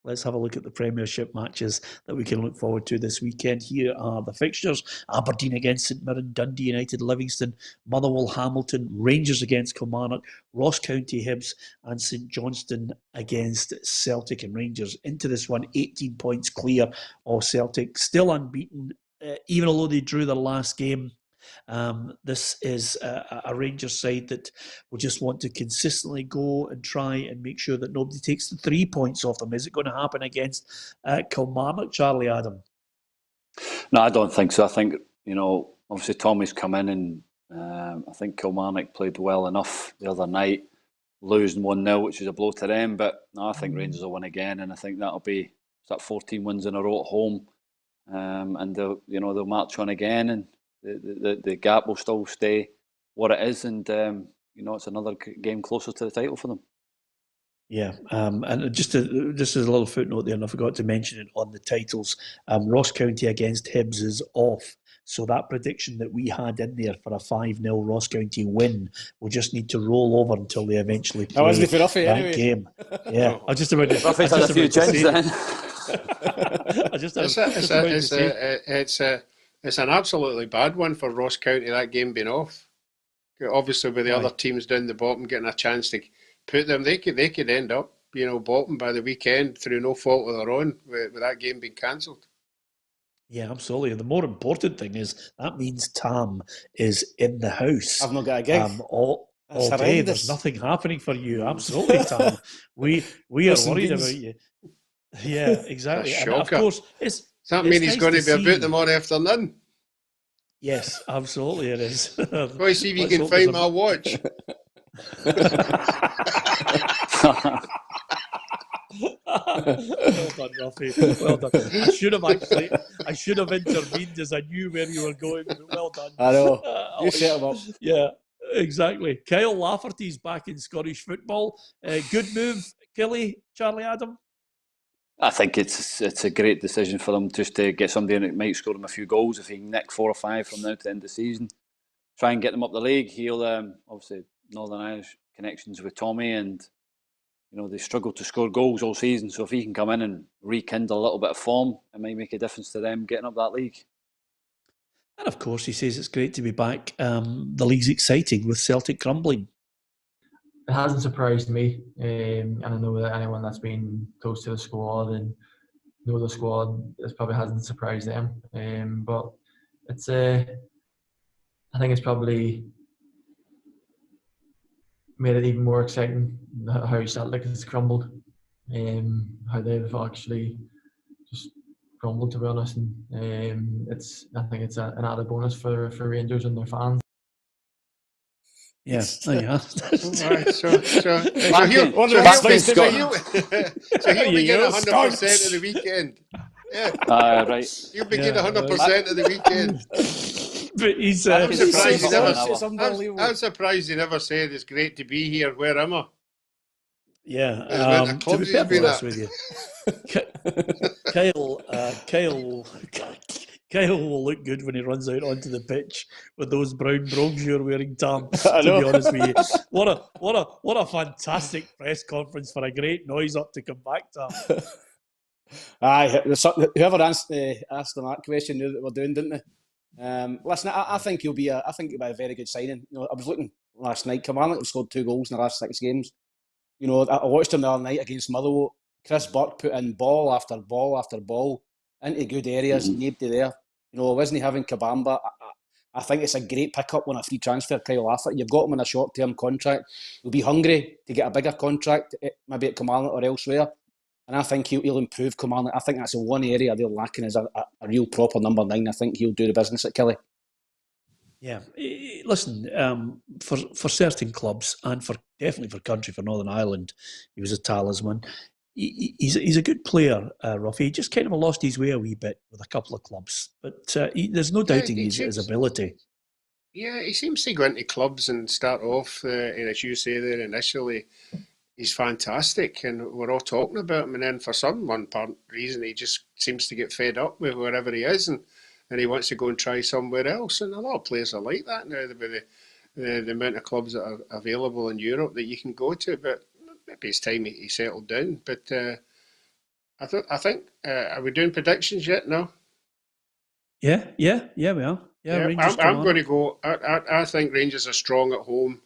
Speaker 2: Let's have a look at the Premiership matches that we can look forward to this weekend. Here are the fixtures. Aberdeen against St Mirren, Dundee United, Livingston, Motherwell, Hamilton, Rangers against Kilmarnock, Ross County, Hibs, and St Johnstone against Celtic and Rangers. Into this one, 18 points clear of Celtic, still unbeaten, even although they drew their last game. This is a Rangers side that will just want to consistently go and try and make sure that nobody takes the 3 points off them. Is it going to happen against Kilmarnock, Charlie Adam?
Speaker 5: No, I don't think so. I think, obviously Tommy's come in and I think Kilmarnock played well enough the other night, losing 1-0, which is a blow to them. But no, I think Rangers will win again, and I think that'll be 14 wins in a row at home. And they'll march on again, and the gap will still stay what it is, and it's another game closer to the title for them.
Speaker 2: Yeah, and just as a little footnote there, and I forgot to mention it on the titles, Ross County against Hibs is off. So that prediction that we had in there for a 5-0 Ross County win will just need to roll over until they eventually play
Speaker 4: wasn't for Roughie
Speaker 2: that
Speaker 4: anyway.
Speaker 2: game. Yeah, I just about to.
Speaker 5: Ruffy's had a few gins then.
Speaker 3: It's an absolutely bad one for Ross County, that game being off. Obviously, with the other teams down the bottom getting a chance to put them, they could end up, bottom by the weekend through no fault of their own with that game being cancelled.
Speaker 2: Yeah, absolutely. And the more important thing is that means Tam is in the house.
Speaker 4: I've not got a gig.
Speaker 2: All day. There's nothing happening for you. Absolutely, Tam. We are worried about you. Yeah, exactly. And of course, does
Speaker 3: that mean he's going to be about tomorrow afternoon?
Speaker 2: Yes, absolutely it is.
Speaker 3: Go see if you can find my watch.
Speaker 2: Well done, Roughie. Well done. I should have intervened as I knew where you were going. But well done.
Speaker 4: I know. You set him up.
Speaker 2: Yeah, exactly. Kyle Lafferty's back in Scottish football. Good move, Killy, Charlie Adam.
Speaker 5: I think it's a great decision for them just to get somebody in that might score them a few goals. If he can nick 4 or 5 from now to the end of the season, try and get them up the league. He'll obviously Northern Irish connections with Tommy, and they struggled to score goals all season. So if he can come in and rekindle a little bit of form, it might make a difference to them getting up that league.
Speaker 2: And of course, he says it's great to be back. The league's exciting with Celtic crumbling.
Speaker 8: It hasn't surprised me, and I know that anyone that's been close to the squad and know the squad, it probably hasn't surprised them. But it's I think it's probably made it even more exciting how Celtic has crumbled, how they've actually just crumbled, to be honest. And I think it's an added bonus for Rangers and their fans.
Speaker 2: Yeah, there you are.
Speaker 3: So he'll begin 100% of the weekend. Yeah.
Speaker 5: Right.
Speaker 3: He'll begin 100% of the weekend.
Speaker 2: But he's
Speaker 3: I'm surprised he never said it's great to be here. Where am I?
Speaker 2: Yeah.
Speaker 3: To be perfectly honest with
Speaker 2: you, Kyle will look good when he runs out onto the pitch with those brown brogues you're wearing, Tam. To be honest with you, what a fantastic press conference for a great noise up to come back, Tam.
Speaker 4: Aye, whoever asked them that question knew that we're doing, didn't they? Listen, I think he'll be a very good signing. I was looking last night. Kilmarnock have scored 2 goals in the last 6 games. I watched him the other night against Motherwell. Chris Burke put in ball after ball after ball into good areas. Nobody there. Wasn't he having Kabamba? I think it's a great pickup on a free transfer, Kyle Lafferty. You've got him on a short-term contract. He'll be hungry to get a bigger contract, maybe at Kilmarnock or elsewhere. And I think he'll improve Kilmarnock. I think that's the one area they're lacking is a real proper number 9. I think he'll do the business at Killie.
Speaker 2: Yeah, listen, for certain clubs and definitely for country, for Northern Ireland, he was a talisman. He's a good player, Roughie. He just kind of lost his way a wee bit with a couple of clubs, but there's no doubting his ability.
Speaker 3: Yeah, he seems to go into clubs and start off, and as you say there initially, he's fantastic, and we're all talking about him, and then for some reason he just seems to get fed up with wherever he is, and he wants to go and try somewhere else, and a lot of players are like that now with the amount of clubs that are available in Europe that you can go to, but maybe it's time he settled down. But I think are we doing predictions yet? No.
Speaker 2: Yeah, we are.
Speaker 3: I'm going to go. I think Rangers are strong at home.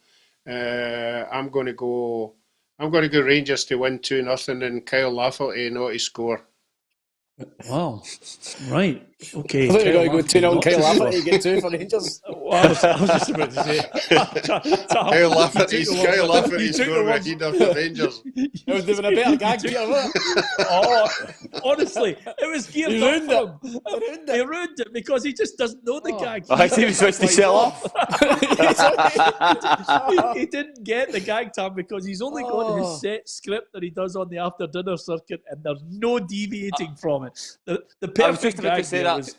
Speaker 3: I'm going to go Rangers to win 2-0 and Kyle Lafferty not to score.
Speaker 2: Wow. Right. Okay.
Speaker 4: I thought you were going to go 2-0 and Kyle Lafferty get 2 for Rangers.
Speaker 2: I was just about to say.
Speaker 3: Kyle Lafferty scored a header for Rangers.
Speaker 4: It was doing a better gag, Peter, wasn't it?
Speaker 2: Oh, honestly, it was geared up for him. He ruined it because he just doesn't know the gag.
Speaker 5: I see he switched his cell off.
Speaker 2: He didn't get the gag, Tam, because he's only got his set script that he does on the after dinner circuit, and there's no deviating from it. The perfect gag there was.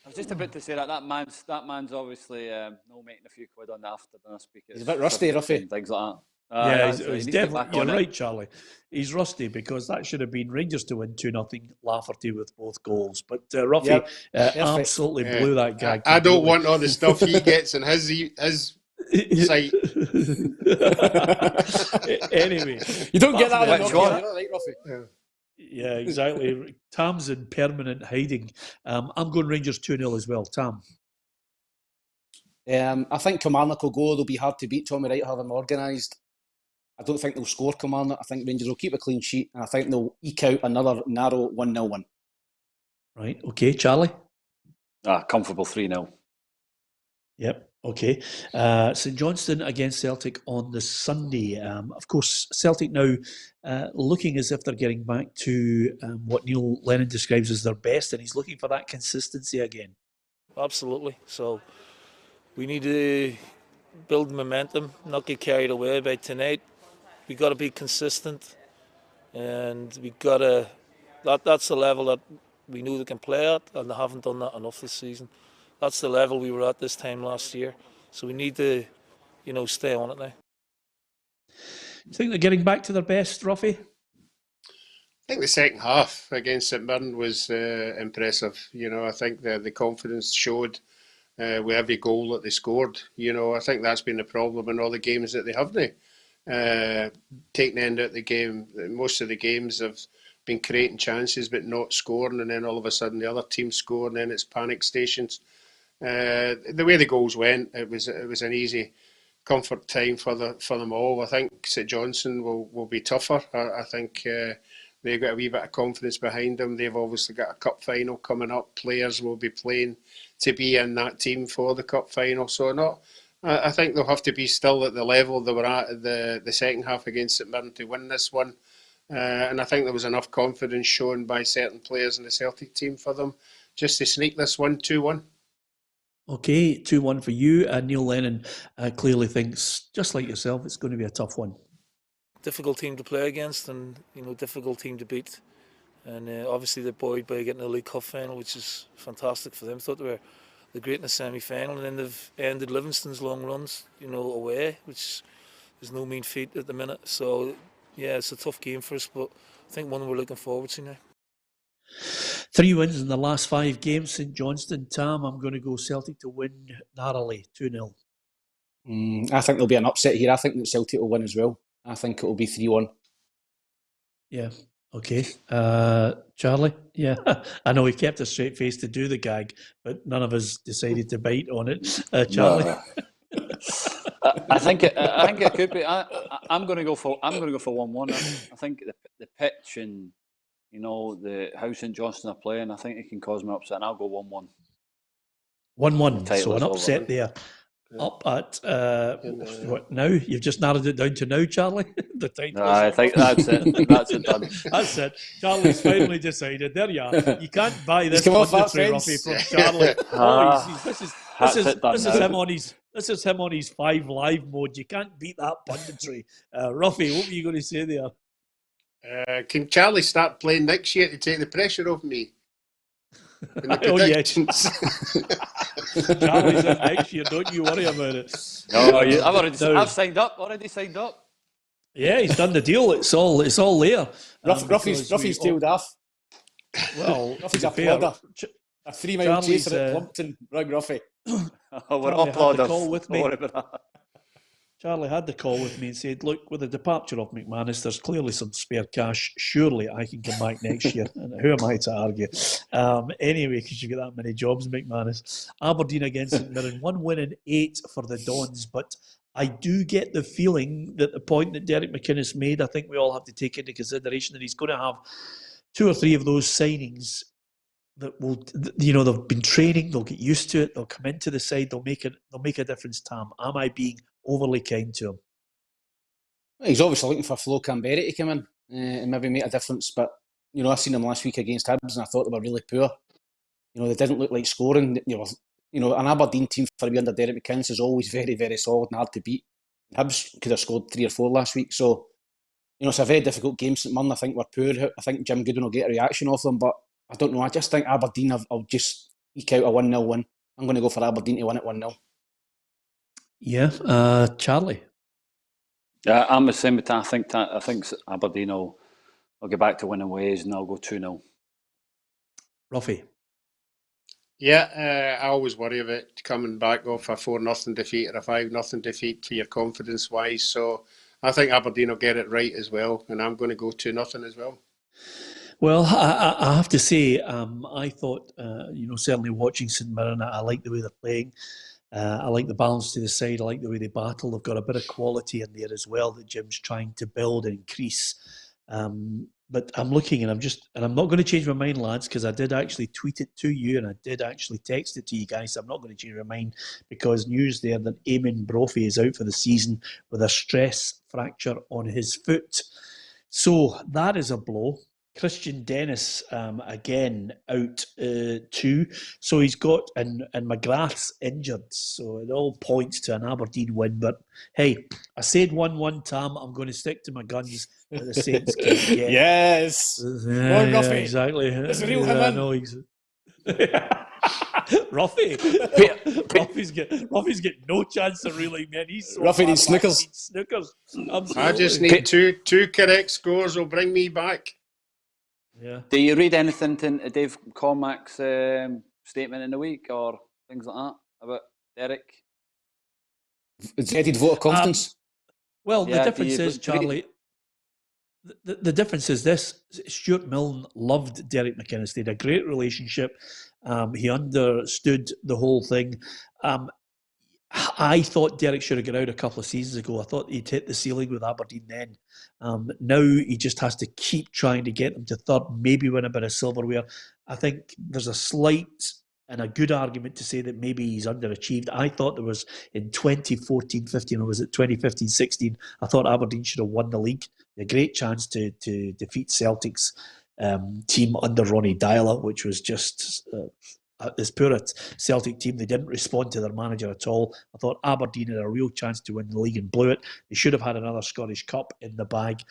Speaker 5: I was just about to say that man's obviously not making a few quid on the after dinner speakers.
Speaker 4: He's a bit rusty, Roughie.
Speaker 5: Things like that.
Speaker 2: He's definitely. You're right, Charlie. He's rusty because that should have been Rangers to win 2-0. Lafferty with both goals, but Roughie absolutely blew that guy.
Speaker 3: I don't want all the stuff he gets in his site.
Speaker 2: Anyway,
Speaker 4: you don't get that.
Speaker 5: Which one?
Speaker 4: Right, Roughie.
Speaker 2: Yeah, exactly. Tam's in permanent hiding. I'm going Rangers 2-0 as well. Tam.
Speaker 4: I think Kilmarnock will go. They'll be hard to beat. Tommy Wright have them organised. I don't think they'll score Kilmarnock. I think Rangers will keep a clean sheet, and I think they'll eke out another narrow 1-0 win.
Speaker 2: Right. Okay, Charlie.
Speaker 5: Comfortable 3-0.
Speaker 2: Yep. Okay. St Johnstone against Celtic on the Sunday. Of course, Celtic now looking as if they're getting back to what Neil Lennon describes as their best, and he's looking for that consistency again.
Speaker 9: Absolutely. So we need to build momentum, not get carried away by tonight. We got to be consistent, and we got to. That's the level that we knew they can play at, and they haven't done that enough this season. That's the level we were at this time last year. So we need to, stay on it now.
Speaker 2: Do you think they're getting back to their best, Roughie?
Speaker 3: I think the second half against St Mirren was impressive. I think the confidence showed with every goal that they scored. I think that's been the problem in all the games that they have now. Taking the end out of the game, most of the games have been creating chances but not scoring, and then all of a sudden the other team score, and then it's panic stations. The way the goals went, it was an easy comfort time for them all. I think St Johnstone will be tougher. I think they've got a wee bit of confidence behind them. They've obviously got a cup final coming up. Players will be playing to be in that team for the cup final. So I think they'll have to be still at the level they were at the second half against St Mirren to win this one. And I think there was enough confidence shown by certain players in the Celtic team for them just to sneak this one 2-1.
Speaker 2: Okay, 2-1 for you. Neil Lennon clearly thinks, just like yourself, it's going to be a tough one.
Speaker 9: Difficult team to play against, and difficult team to beat. And obviously they're buoyed by getting a League Cup final, which is fantastic for them. Thought they were great in the semi-final, and then they've ended Livingston's long runs, away, which is no mean feat at the minute. So yeah, it's a tough game for us, but I think one we're looking forward to now.
Speaker 2: 3 wins in the last 5 games. St Johnstone. Tam, I'm going to go Celtic to win narrowly, 2-0.
Speaker 4: I think there'll be an upset here. I think that Celtic will win as well. I think it will be 3-1.
Speaker 2: Yeah. Okay. Charlie? Yeah. I know he kept a straight face to do the gag, but none of us decided to bite on it. Charlie?
Speaker 5: No. I think it could be. I'm going to go for 1-1. I think the pitch and the how St Johnstone are playing, I think it can cause me upset, and I'll go 1-1.
Speaker 2: 1-1. So an upset there. Yeah. Up at what now? You've just narrowed it down to now, Charlie. The title.
Speaker 5: I think that's it. That's it done.
Speaker 2: That's it. Charlie's finally decided. There you are. You can't buy this punditry, Roughie, from Charlie. This is him on his 5 live mode. You can't beat that punditry. Roughie, what were you going to say there?
Speaker 3: Can Charlie start playing next year to take the pressure off me?
Speaker 2: Oh yes. Charlie's in next year, don't you worry about it.
Speaker 5: No, I've signed up. Already signed up.
Speaker 2: Yeah, he's done the deal. It's all there.
Speaker 4: Ruffy's tailed off.
Speaker 2: Well,
Speaker 4: Ruffy's a plodder. A 3-mile chaser at Plumpton. Rug Ruffy.
Speaker 5: We're all plodders.
Speaker 2: With me. Charlie had the call with me and said, look, with the departure of McManus, there's clearly some spare cash. Surely I can come back next year. And who am I to argue? Anyway, because you've got that many jobs, McManus. Aberdeen against St Mirren. 1 win and 8 for the Dons. But I do get the feeling that the point that Darren McManus made, I think we all have to take into consideration that he's going to have 2 or 3 of those signings that will, they've been training, they'll get used to it, they'll come into the side, they'll make a difference, Tam. Am I being overly kind to him?
Speaker 4: He's obviously looking for Flo Canberra to come in and maybe make a difference, but I seen them last week against Hibs and I thought they were really poor. They didn't look like scoring. An Aberdeen team for me under Derek McInnes is always very, very solid and hard to beat. Hibs could have scored 3 or 4 last week, so it's a very difficult game. St Mirren, I think, were poor. I think Jim Goodwin will get a reaction off them, but I don't know. I just think Aberdeen will just eke out a 1-0 win. I'm going to go for Aberdeen to win at 1-0.
Speaker 2: Yeah, Charlie.
Speaker 5: Yeah, I'm the same with that. I think Aberdeen will get back to winning ways, and I'll go 2-0.
Speaker 2: Roughie.
Speaker 3: Yeah, I always worry about coming back off a 4-0 defeat or a 5-0 defeat for your confidence wise. So I think Aberdeen will get it right as well, and I'm going to go 2-0 as well.
Speaker 2: Well, I have to say, I thought, certainly watching St Mirren, I like the way they're playing. I like the balance to the side. I like the way they battle. They've got a bit of quality in there as well that Jim's trying to build and increase. But I'm looking and I'm not going to change my mind, lads, because I did actually tweet it to you and I did actually text it to you guys. So I'm not going to change my mind because news there that Eamon Brophy is out for the season with a stress fracture on his foot. So that is a blow. Christian Dennis again out too. So he's got and McGrath's injured. So it all points to an Aberdeen win. But hey, I said 1-1, Tam. I'm going to stick to my guns that the Saints can get.
Speaker 4: Yes.
Speaker 2: Yeah,
Speaker 4: Roughie.
Speaker 2: exactly.
Speaker 4: Let's reel him in.
Speaker 2: No, Roughie. Roughie's got no chance of reeling me in. He's so
Speaker 4: Roughie needs Snickers.
Speaker 2: Snickers. Absolutely.
Speaker 3: I just need two correct scores will bring me back.
Speaker 2: Yeah.
Speaker 5: Do you read anything to Dave Cormack's statement in the week or things like that about Derek?
Speaker 4: Did vote of confidence?
Speaker 2: Well, the difference is, Charlie, the difference is this. Stuart Milne loved Derek McInnes. They had a great relationship. He understood the whole thing. I thought Derek should have got out a couple of seasons ago. I thought he'd hit the ceiling with Aberdeen then. Now he just has to keep trying to get them to third, maybe win a bit of silverware. I think there's a slight and a good argument to say that maybe he's underachieved. I thought there was in 2014-15, or was it 2015-16, I thought Aberdeen should have won the league. A great chance to defeat Celtic's team under Ronnie Dyler, which was just... this poor Celtic team, they didn't respond to their manager at all. I thought Aberdeen had a real chance to win the league and blew it. They should have had another Scottish Cup in the bag.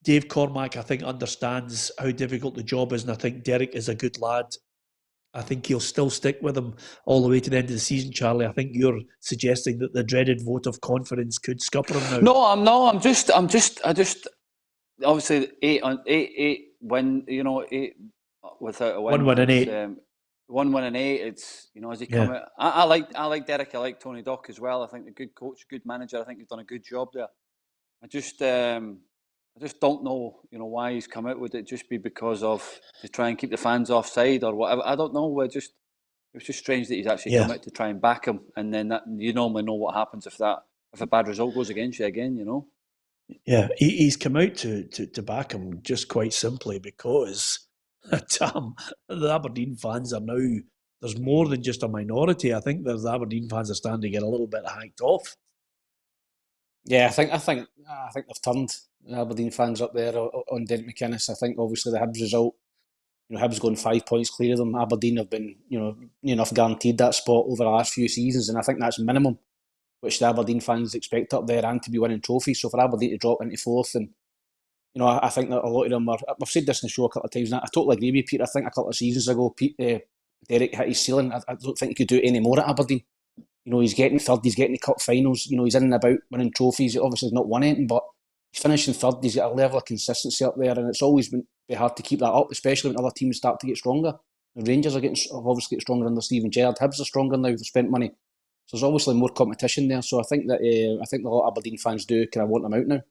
Speaker 2: Dave Cormack, I think, understands how difficult the job is, and I think Derek is a good lad. I think he'll still stick with him all the way to the end of the season, Charlie. I think you're suggesting that the dreaded vote of confidence could scupper him now.
Speaker 5: No, I'm not. I just obviously eight win, eight without a win.
Speaker 2: 1 win and 8.
Speaker 5: 1 win and 8. It's as he come out. I like Derek. I like Tony Dock as well. I think a good coach, good manager. I think he's done a good job there. I just don't know, why he's come out. Would it just be because of to try and keep the fans offside or whatever? I don't know. It was just strange that he's actually come out to try and back him, and then that you normally know what happens if a bad result goes against you again.
Speaker 2: Yeah, he's come out to back him just quite simply because. Tam, the Aberdeen fans are now, there's more than just a minority. I think the Aberdeen fans are starting to get a little bit hacked off.
Speaker 4: Yeah, I think they've turned the Aberdeen fans up there on Derek McInnes. I think obviously the Hibs result, Hibs going 5 points clear of them. Aberdeen have been, near enough guaranteed that spot over the last few seasons, and I think that's minimum, which the Aberdeen fans expect up there and to be winning trophies. So for Aberdeen to drop into fourth and I think that a lot of them are... I've said this in the show a couple of times now. I totally agree with you, Peter. I think a couple of seasons ago, Derek hit his ceiling. I don't think he could do it any more at Aberdeen. He's getting third, he's getting the cup finals. He's in and about winning trophies. He obviously has not won anything, but he's finishing third. He's got a level of consistency up there, and it's always been hard to keep that up, especially when other teams start to get stronger. The Rangers have obviously get stronger under Steven Gerrard. Hibs are stronger now. They've spent money. So there's obviously more competition there. So I think that a lot of Aberdeen fans do kind of want them out now.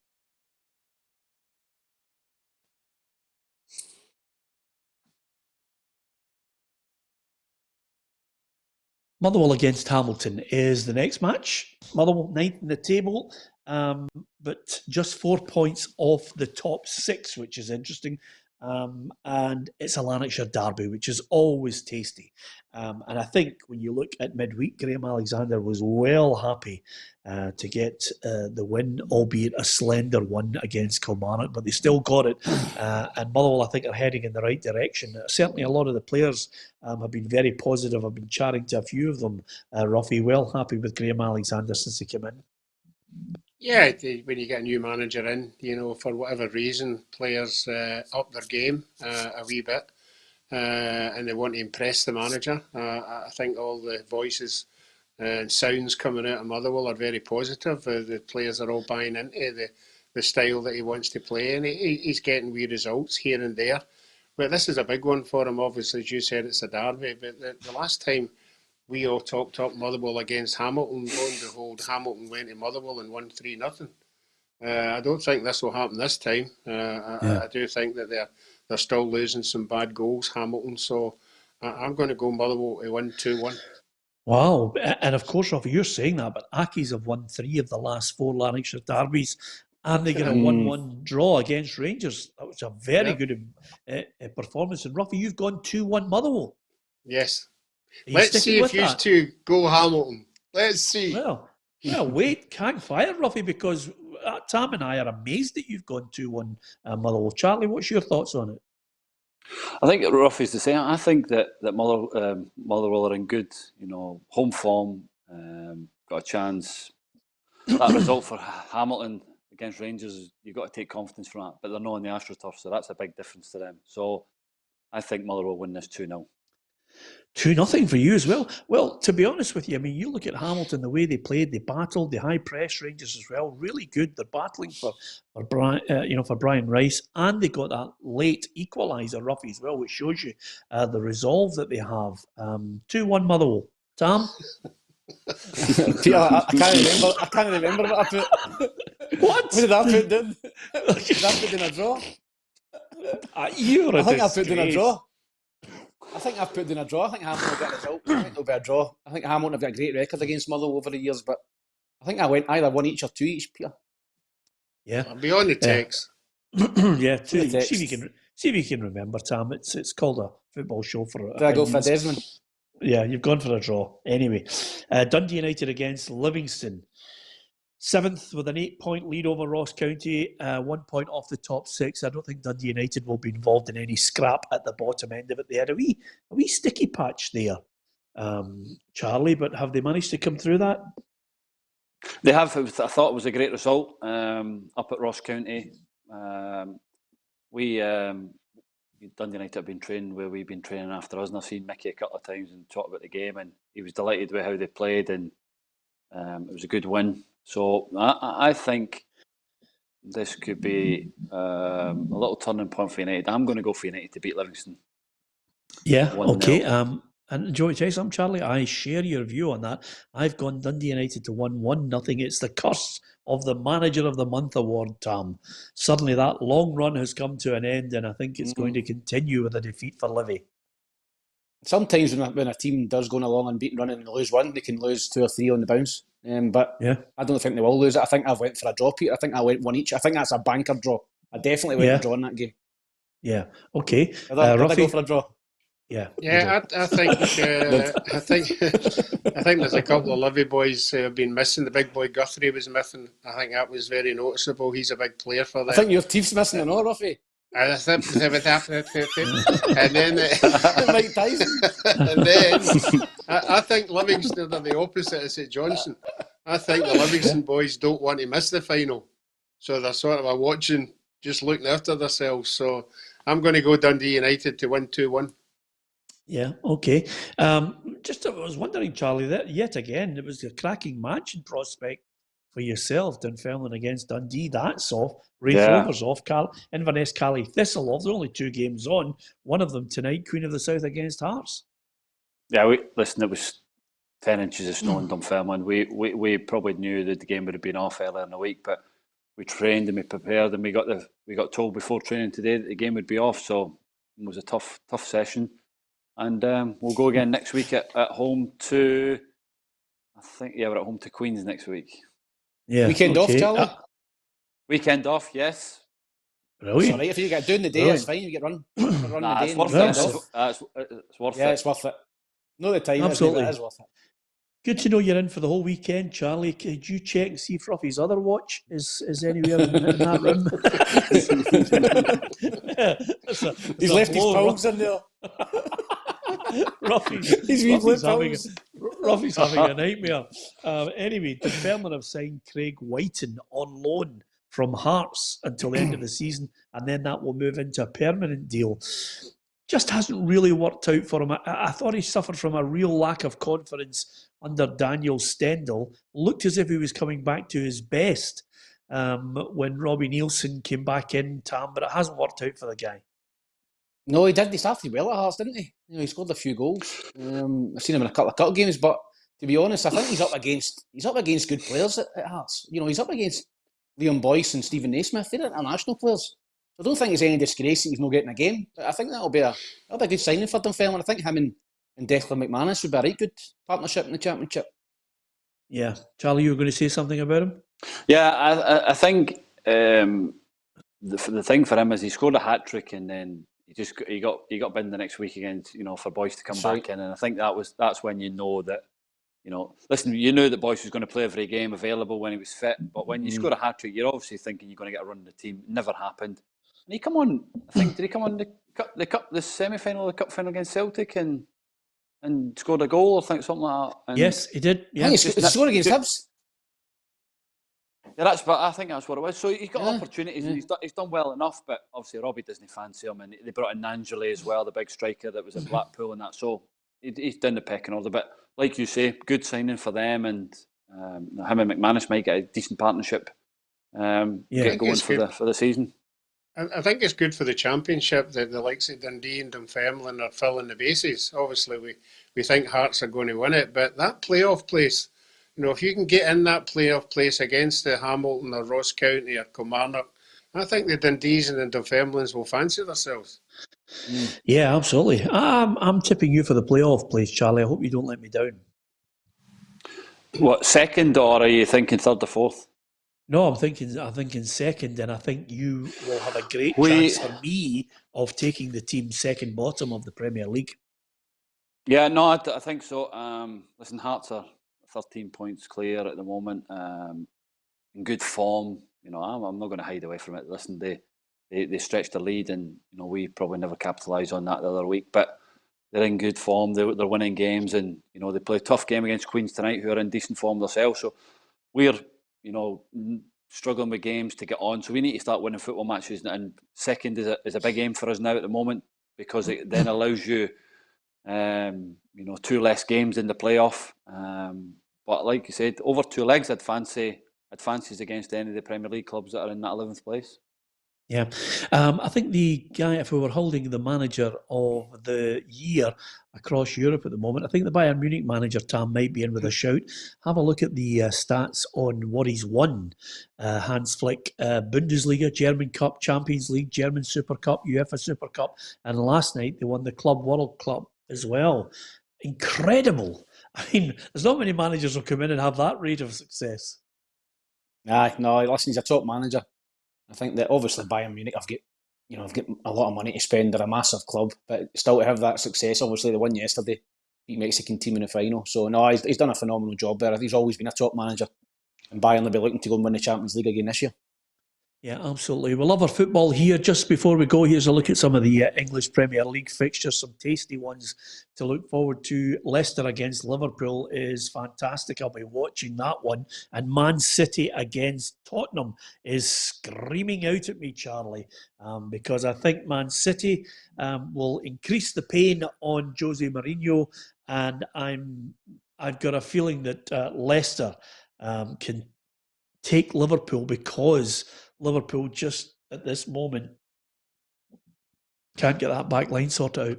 Speaker 2: Motherwell against Hamilton is the next match. Motherwell 9th in the table, but just 4 points off the top 6, which is interesting. And it's a Lanarkshire derby, which is always tasty. And I think when you look at midweek, Graham Alexander was well happy to get the win, albeit a slender one against Kilmarnock, but they still got it. And Motherwell, I think, are heading in the right direction. Certainly a lot of the players have been very positive. I've been chatting to a few of them. Roughie, well happy with Graham Alexander since he came in.
Speaker 3: Yeah, when you get a new manager in, for whatever reason, players up their game a wee bit and they want to impress the manager. I think all the voices and sounds coming out of Motherwell are very positive. The players are all buying into the style that he wants to play, and he's getting wee results here and there. But this is a big one for him, obviously, as you said, it's a derby. But the last time we all talked up Motherwell against Hamilton, lo and behold, Hamilton went to Motherwell and won 3-0. I don't think this will happen this time. I do think that they're still losing some bad goals, Hamilton. So I'm going to go Motherwell to win 2-1.
Speaker 2: Wow. And of course, Roughie, you're saying that, but Accies have won 3 of the last 4 Lanarkshire derbies, and they get a 1-1 draw against Rangers. That was a very good performance. And Roughie, you've gone 2-1 Motherwell.
Speaker 3: Yes. Let's see if you two go Hamilton. Let's see.
Speaker 2: Well, wait, can't fire, Roughie, because Tam and I are amazed that you've gone 2-1 Motherwell. Charlie, what's your thoughts on it?
Speaker 5: I think Roughie's the same. I think that Motherwell are in good, home form. Got a chance. That result for Hamilton against Rangers, you've got to take confidence from that. But they're not on the AstroTurf, so that's a big difference to them. So I think Motherwell win this 2-0.
Speaker 2: 2-0 for you as well. Well, to be honest with you, I mean, you look at Hamilton, the way they played, they battled, the high press Rangers as well, really good. They're battling for Brian Rice, and they got that late equaliser, Roughie, as well, which shows you the resolve that they have. 2-1 Motherwell. Tam?
Speaker 4: Peter, I can't remember what I put. What did I put down? Did I put in a draw? I think I put in a draw. I think I've put in a draw. I think Hamilton will get a result. I think it'll be a draw. I think Hamilton have got a great record against Motherwell over the years, but I think I went either 1 each or 2 each, Peter.
Speaker 3: Yeah. I'll be on the text.
Speaker 2: Yeah, 2 each. See if you can remember, Tam. It's called a football show for
Speaker 4: Did I go for Desmond?
Speaker 2: Yeah, you've gone for a draw. Anyway, Dundee United against Livingston. 7th with an 8-point lead over Ross County, 1 point off the top 6. I don't think Dundee United will be involved in any scrap at the bottom end of it. They had a wee sticky patch there, Charlie, but have they managed to come through that?
Speaker 5: They have. I thought it was a great result up at Ross County. Dundee United have been training where we've been training after us, and I've seen Mickey a couple of times and talked about the game, and he was delighted with how they played, and it was a good win. So I think this could be a little turning point for United. I'm going to go for United to beat Livingston.
Speaker 2: Yeah, 1-0. Okay. And do you want to tell you something, Charlie? I share your view on that. I've gone Dundee United to 1-1-0. It's the curse of the Manager of the Month award, Tam. Suddenly that long run has come to an end, and I think it's going to continue with a defeat for Livy.
Speaker 4: Sometimes when a team does go along and beat and run and they lose one, they can lose 2 or 3 on the bounce. But I don't think they will lose it. I think I went for a draw, Peter. I think I went 1 each. I think that's a banker draw. I definitely went for a draw in that game.
Speaker 2: Yeah. Okay.
Speaker 4: Did I go for a draw?
Speaker 2: Yeah.
Speaker 3: Yeah, I think there's a couple of Livy boys who have been missing. The big boy Guthrie was missing. I think that was very noticeable. He's a big player for them.
Speaker 4: I think your teeth's missing and all, Roughie.
Speaker 3: And then
Speaker 4: Mike Tyson.
Speaker 3: And then I think Livingston are the opposite of St Johnstone. I think the Livingston boys don't want to miss the final, so they're sort of watching, just looking after themselves. So I'm going to go Dundee United to win 2-1.
Speaker 2: Yeah, okay. I was wondering, Charlie, that yet again, it was a cracking match in prospect for yourself, Dunfermline against Dundee. That's off. Ray Flover's off. Inverness Cali Thistle off. There are only 2 games on. One of them tonight, Queen of the South against Hearts.
Speaker 5: Yeah, listen, it was 10 inches of snow in Dunfermline. We probably knew that the game would have been off earlier in the week, but we trained and we prepared, and we got told before training today that the game would be off. So it was a tough session. And we'll go again next week at home to, we're at home to Queens next week.
Speaker 2: Yeah.
Speaker 4: Weekend off, Charlie?
Speaker 5: Weekend off, yes.
Speaker 2: Brilliant.
Speaker 4: It's all right. If you get doing the day, it's fine. You get run the day.
Speaker 5: It's worth it. It's worth it.
Speaker 4: Yeah, it's worth it. Not the time.
Speaker 2: Absolutely.
Speaker 4: It is worth it. Good
Speaker 2: to know you're in for the whole weekend, Charlie. Could you check and see if Ruffy's other watch is anywhere in that room?
Speaker 4: He's left his pulse in there.
Speaker 2: Ruffy's having a nightmare. Anyway, Dunfermline have signed Craig Whiten on loan from Hearts until the end of the season, and then that will move into a permanent deal. just hasn't really worked out for him. I thought he suffered from a real lack of confidence under Daniel Stendel. Looked as if he was coming back to his best when Robbie Nielsen came back in, Tam, but it hasn't worked out for the guy.
Speaker 4: No, he did. He started well at Hearts, didn't he? He scored a few goals. I've seen him in a couple of cup games, but to be honest, I think he's up against good players at Hearts. He's up against Liam Boyce and Steven Naismith. They're international players. I don't think it's any disgrace that he's not getting a game. But I think that'll be a good signing for Dunfermline. I think him and Declan McManus would be a right good partnership in the Championship.
Speaker 2: Yeah. Charlie, you were going to say something about him?
Speaker 5: Yeah, I think the thing for him is he scored a hat-trick and then he got binned the next week against, for Boyce to come back in. And I think that's when you know that, listen, you knew that Boyce was going to play every game available when he was fit. But when you score a hat-trick, you're obviously thinking you're going to get a run in the team. Never happened. And he come on, did he come on the semi-final, the cup final against Celtic and scored a goal, I think, something like that? And
Speaker 2: yes, he did. Yeah.
Speaker 4: He scored against Hibs.
Speaker 5: Yeah, I think that's what it was. So he's got opportunities and he's done well enough, but obviously Robbie doesn't fancy him, and they brought in Angeli as well, the big striker that was at Blackpool and that. So he's down the pecking order. But like you say, good signing for them, and him and McManus might get a decent partnership. Get going for the season.
Speaker 3: I think it's good for the Championship that the likes of Dundee and Dunfermline are filling the bases. Obviously, we think Hearts are going to win it, but that playoff place, if you can get in that playoff place against the Hamilton or Ross County or Kilmarnock, I think the Dundees and the Dunfermlines will fancy themselves.
Speaker 2: Yeah, absolutely. I'm tipping you for the playoff place, Charlie. I hope you don't let me down.
Speaker 5: What, second, or are you thinking third or fourth?
Speaker 2: No, I'm thinking second, and I think you will have a great chance for me of taking the team second bottom of the Premier League.
Speaker 5: Yeah, no, I think so. Listen, Hearts are 13 points clear at the moment, in good form. I'm not going to hide away from it. Listen, they stretched the lead, and we probably never capitalised on that the other week. But they're in good form. They're winning games, and they play a tough game against Queens tonight, who are in decent form themselves. So we're struggling with games to get on. So we need to start winning football matches. And second is a big aim for us now at the moment, because it then allows you, 2 less games in the playoff. But like you said, over 2 legs, I'd fancy us against any of the Premier League clubs that are in that 11th place.
Speaker 2: Yeah. I think the guy, if we were holding the manager of the year across Europe at the moment, I think the Bayern Munich manager, Tam, might be in with a shout. Have a look at the stats on what he's won. Hans Flick, Bundesliga, German Cup, Champions League, German Super Cup, UEFA Super Cup, and last night they won the Club World Cup as well. Incredible. I mean, there's not many managers who come in and have that rate of success.
Speaker 4: No, listen, he's a top manager. I think that obviously Bayern Munich have got a lot of money to spend. They're a massive club, but still to have that success, obviously they won yesterday, beat Mexican team in the final. So no, he's done a phenomenal job there. He's always been a top manager, and Bayern will be looking to go and win the Champions League again this year. Yeah,
Speaker 2: absolutely. We love our football here. Just before we go, here's a look at some of the English Premier League fixtures, some tasty ones to look forward to. Leicester against Liverpool is fantastic. I'll be watching that one. And Man City against Tottenham is screaming out at me, Charlie, because I think Man City will increase the pain on Jose Mourinho, and I've got a feeling that Leicester can take Liverpool, because Liverpool just at this moment can't get that back line sorted out.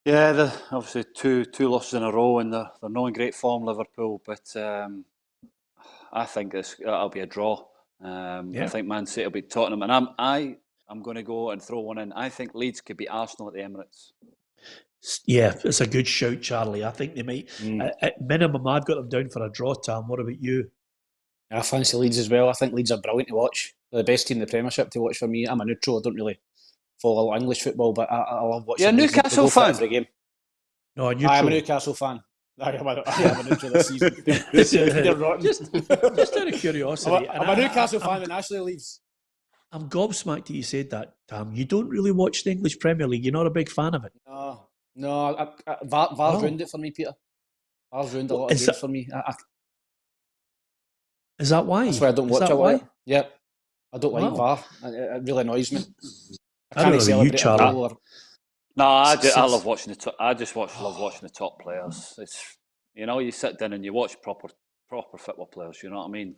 Speaker 5: Yeah, they're obviously two losses in a row, and they're not in great form, Liverpool. But I think that'll be a draw. I think Man City will beat Tottenham, and I'm going to go and throw one in. I think Leeds could beat Arsenal at the Emirates.
Speaker 2: Yeah, it's a good shout, Charlie. I think they might. At minimum, I've got them down for a draw, Tam. What about you?
Speaker 4: I fancy Leeds as well. I think Leeds are brilliant to watch. They're the best team in the Premiership to watch for me. I'm a neutral. I don't really follow a lot of English football, but I love watching.
Speaker 5: You're a Newcastle fan?
Speaker 4: Every game.
Speaker 2: No, a neutral.
Speaker 4: I'm a Newcastle fan. I am a neutral this season. They're rotten.
Speaker 2: Just out of curiosity.
Speaker 4: I'm a Newcastle fan and Ashley leaves.
Speaker 2: I'm gobsmacked that you said that, Tam. You don't really watch the English Premier League. You're not a big fan of it.
Speaker 4: No. VAR's ruined it for me, Peter. VAR's ruined a lot of games for me.
Speaker 2: Is that why?
Speaker 4: That's why I don't watch a lot. Yep. I don't like VAR. It really annoys me.
Speaker 2: I don't know about you, Charlie.
Speaker 5: No, I love watching the top. Love watching the top players. It's you sit down and you watch proper football players. You know what I mean?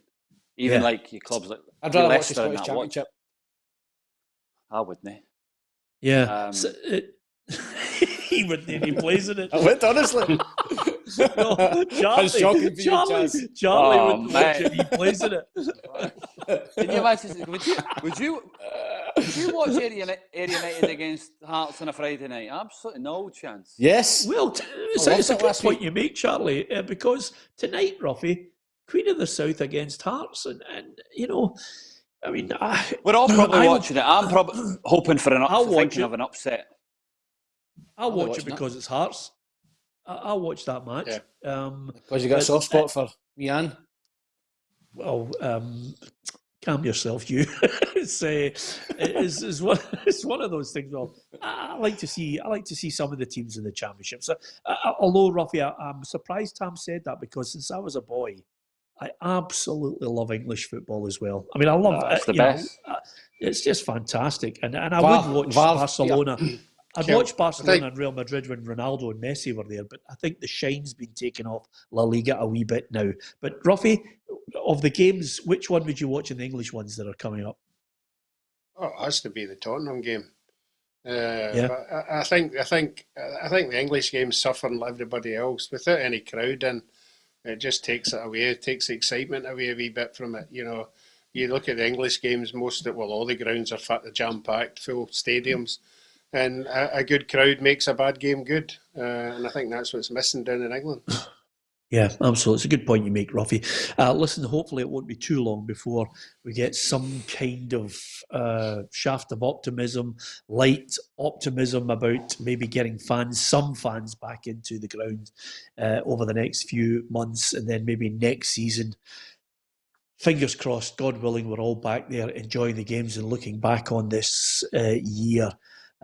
Speaker 5: Even like your clubs like
Speaker 4: I'd rather watch the
Speaker 5: Leicester
Speaker 4: Scottish
Speaker 5: and
Speaker 4: Championship.
Speaker 5: I wouldn't.
Speaker 2: Yeah. He wouldn't even plays in it.
Speaker 4: I would, honestly.
Speaker 2: No, Charlie wouldn't watch it. He plays in it.
Speaker 5: Can you imagine? Would you watch Area United against Hearts on a Friday night? Absolutely no chance.
Speaker 4: Yes.
Speaker 2: Well, it's a good point you make, Charlie, because tonight, Roughie, Queen of the South against Hearts, and I mean,
Speaker 5: we're all probably watching it. I'm probably hoping for thinking of an upset.
Speaker 2: I'll watch it because it's Hearts. I'll watch that match.
Speaker 4: Yeah. Because you got a soft spot for Ian.
Speaker 2: Well, calm yourself, you. It's one of those things. Well, I like to see some of the teams in the championship. So, although Roughie, I'm surprised Tam said that, because since I was a boy, I absolutely love English football as well. I mean, I love
Speaker 5: it's the best.
Speaker 2: It's just fantastic, and I would watch Barcelona.
Speaker 3: Yeah.
Speaker 2: I'd watch Barcelona and Real Madrid when Ronaldo and Messi were there, but I think the shine's been taken off La Liga a wee bit now. But Roughie, of the games, which one would you watch in the English ones that are coming up?
Speaker 3: Oh, it has to be the Tottenham game. But I think the English game's suffering like everybody else without any crowd in. It just takes it away. It takes the excitement away a wee bit from it. You look at the English games, all the grounds are jam-packed, full stadiums. And a good crowd makes a bad game good. And I think that's what's missing down in England.
Speaker 2: Yeah, absolutely. It's a good point you make, Roughie. Listen, hopefully it won't be too long before we get some kind of shaft of optimism, light optimism about maybe getting some fans back into the ground over the next few months, and then maybe next season. Fingers crossed, God willing, we're all back there enjoying the games and looking back on this year.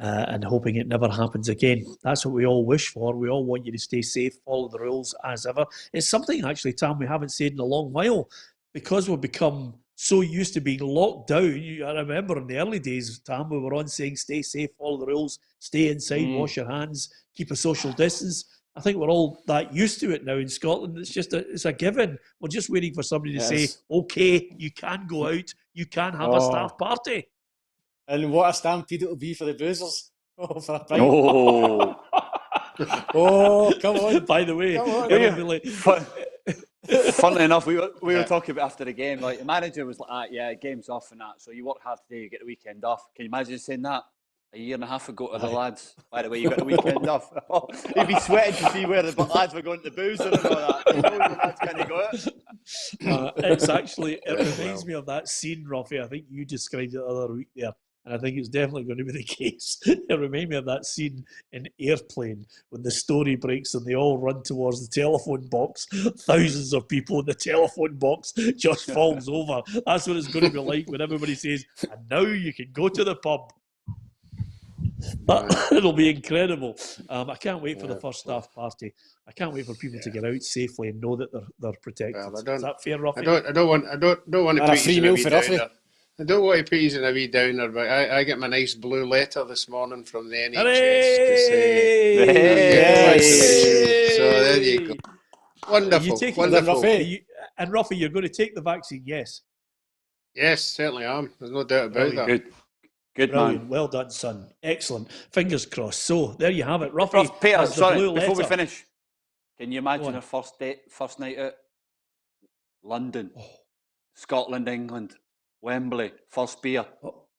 Speaker 2: And hoping it never happens again. That's what we all wish for. We all want you to stay safe, follow the rules as ever. It's something, actually, Tam, we haven't said in a long while, because we've become so used to being locked down. I remember in the early days, Tam, we were on saying stay safe, follow the rules, stay inside, wash your hands, keep a social distance. I think we're all that used to it now in Scotland. It's a given. We're just waiting for somebody to say, okay, you can go out, you can have a staff party.
Speaker 4: And what a stampede it'll be for the boozers. Oh, for a pint.
Speaker 5: Oh.
Speaker 4: Oh, come on.
Speaker 2: By the way,
Speaker 5: funnily enough, we were talking about after the game, like the manager was like, yeah, game's off and that, so you work hard today, you get the weekend off. Can you imagine saying that a year and a half ago to the lads? By the way, you got the weekend off. Oh, he'd be sweating to see where the lads were going to the boozer and all that. You know, the lads can't go out.
Speaker 2: It reminds me of that scene, Roughie. I think you described it the other week there. And I think it's definitely going to be the case. It reminds me of that scene in Airplane when the story breaks and they all run towards the telephone box. Thousands of people in the telephone box just falls over. That's what it's going to be like when everybody says, and now you can go to the pub. It'll be incredible. I can't wait for the first staff party. I can't wait for people to get out safely and know that they're protected. Well, is that fair, Roughie?
Speaker 3: I don't want to put you in a wee downer. I don't want to put you in a wee downer, but I get my nice blue letter this morning from the NHS to say, so there you go. Wonderful.
Speaker 2: And Roughie, you're going to take the vaccine, yes?
Speaker 3: Yes, certainly am. There's no doubt about that.
Speaker 5: Good man.
Speaker 2: Well done, son. Excellent. Fingers crossed. So there you have it. Roughie,
Speaker 5: Peter, sorry, before we finish, can you imagine our first night out? London, Scotland, England. Wembley, first beer.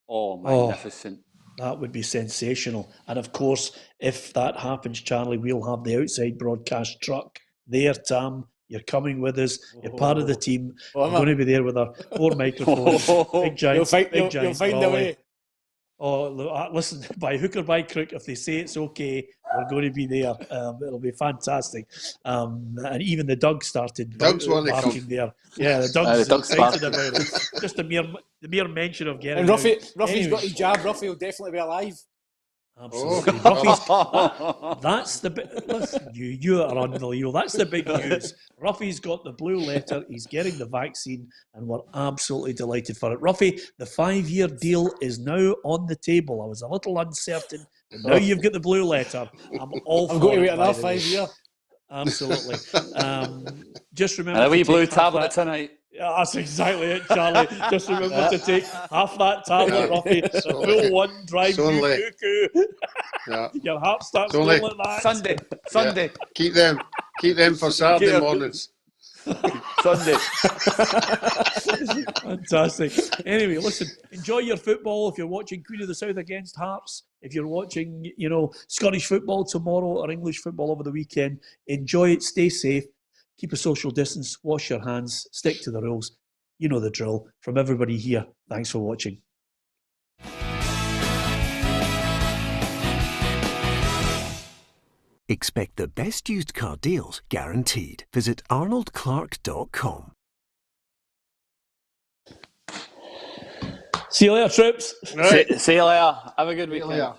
Speaker 5: Oh, magnificent.
Speaker 2: That would be sensational. And of course, if that happens, Charlie, we'll have the outside broadcast truck there, Tam. You're coming with us. You're part of the team. We're going to be there with our 4 microphones. Big giant.
Speaker 4: You'll find a way.
Speaker 2: Oh, listen, by hook or by crook, if they say it's okay, we're going to be there. It'll be fantastic. And even the Doug started barking there. Yeah, the Doug's excited about it. Just the mere mention of getting
Speaker 4: and Roughie's got his jab. Roughie will definitely be alive.
Speaker 2: Absolutely. That's the bit. Listen, you are unbelievable. That's the big news. Roughie's got the blue letter. He's getting the vaccine, and we're absolutely delighted for it. Roughie, the 5-year deal is now on the table. I was a little uncertain Now you've got the blue letter. I'm all for it.
Speaker 4: I've got to wait
Speaker 2: by
Speaker 4: another
Speaker 2: the way.
Speaker 4: 5 years.
Speaker 2: Absolutely. Just remember
Speaker 5: And a wee
Speaker 2: to
Speaker 5: blue
Speaker 2: take half
Speaker 5: tablet
Speaker 2: that.
Speaker 5: tonight.
Speaker 2: Yeah, that's exactly it, Charlie. Just remember to take half that tablet, Roughie. The full one drives you cuckoo. Your heart starts going like that.
Speaker 5: Sunday.
Speaker 3: Keep them for Saturday mornings.
Speaker 5: Sunday.
Speaker 2: Fantastic. Anyway, listen, enjoy your football. If you're watching Queen of the South against Hearts, if you're watching, Scottish football tomorrow or English football over the weekend, enjoy it, stay safe, keep a social distance, wash your hands, stick to the rules. You know the drill. From everybody here, thanks for watching.
Speaker 1: Expect the best used car deals guaranteed. Visit arnoldclark.com.
Speaker 2: See you later, troops.
Speaker 3: Right.
Speaker 5: See you later. Have a good weekend.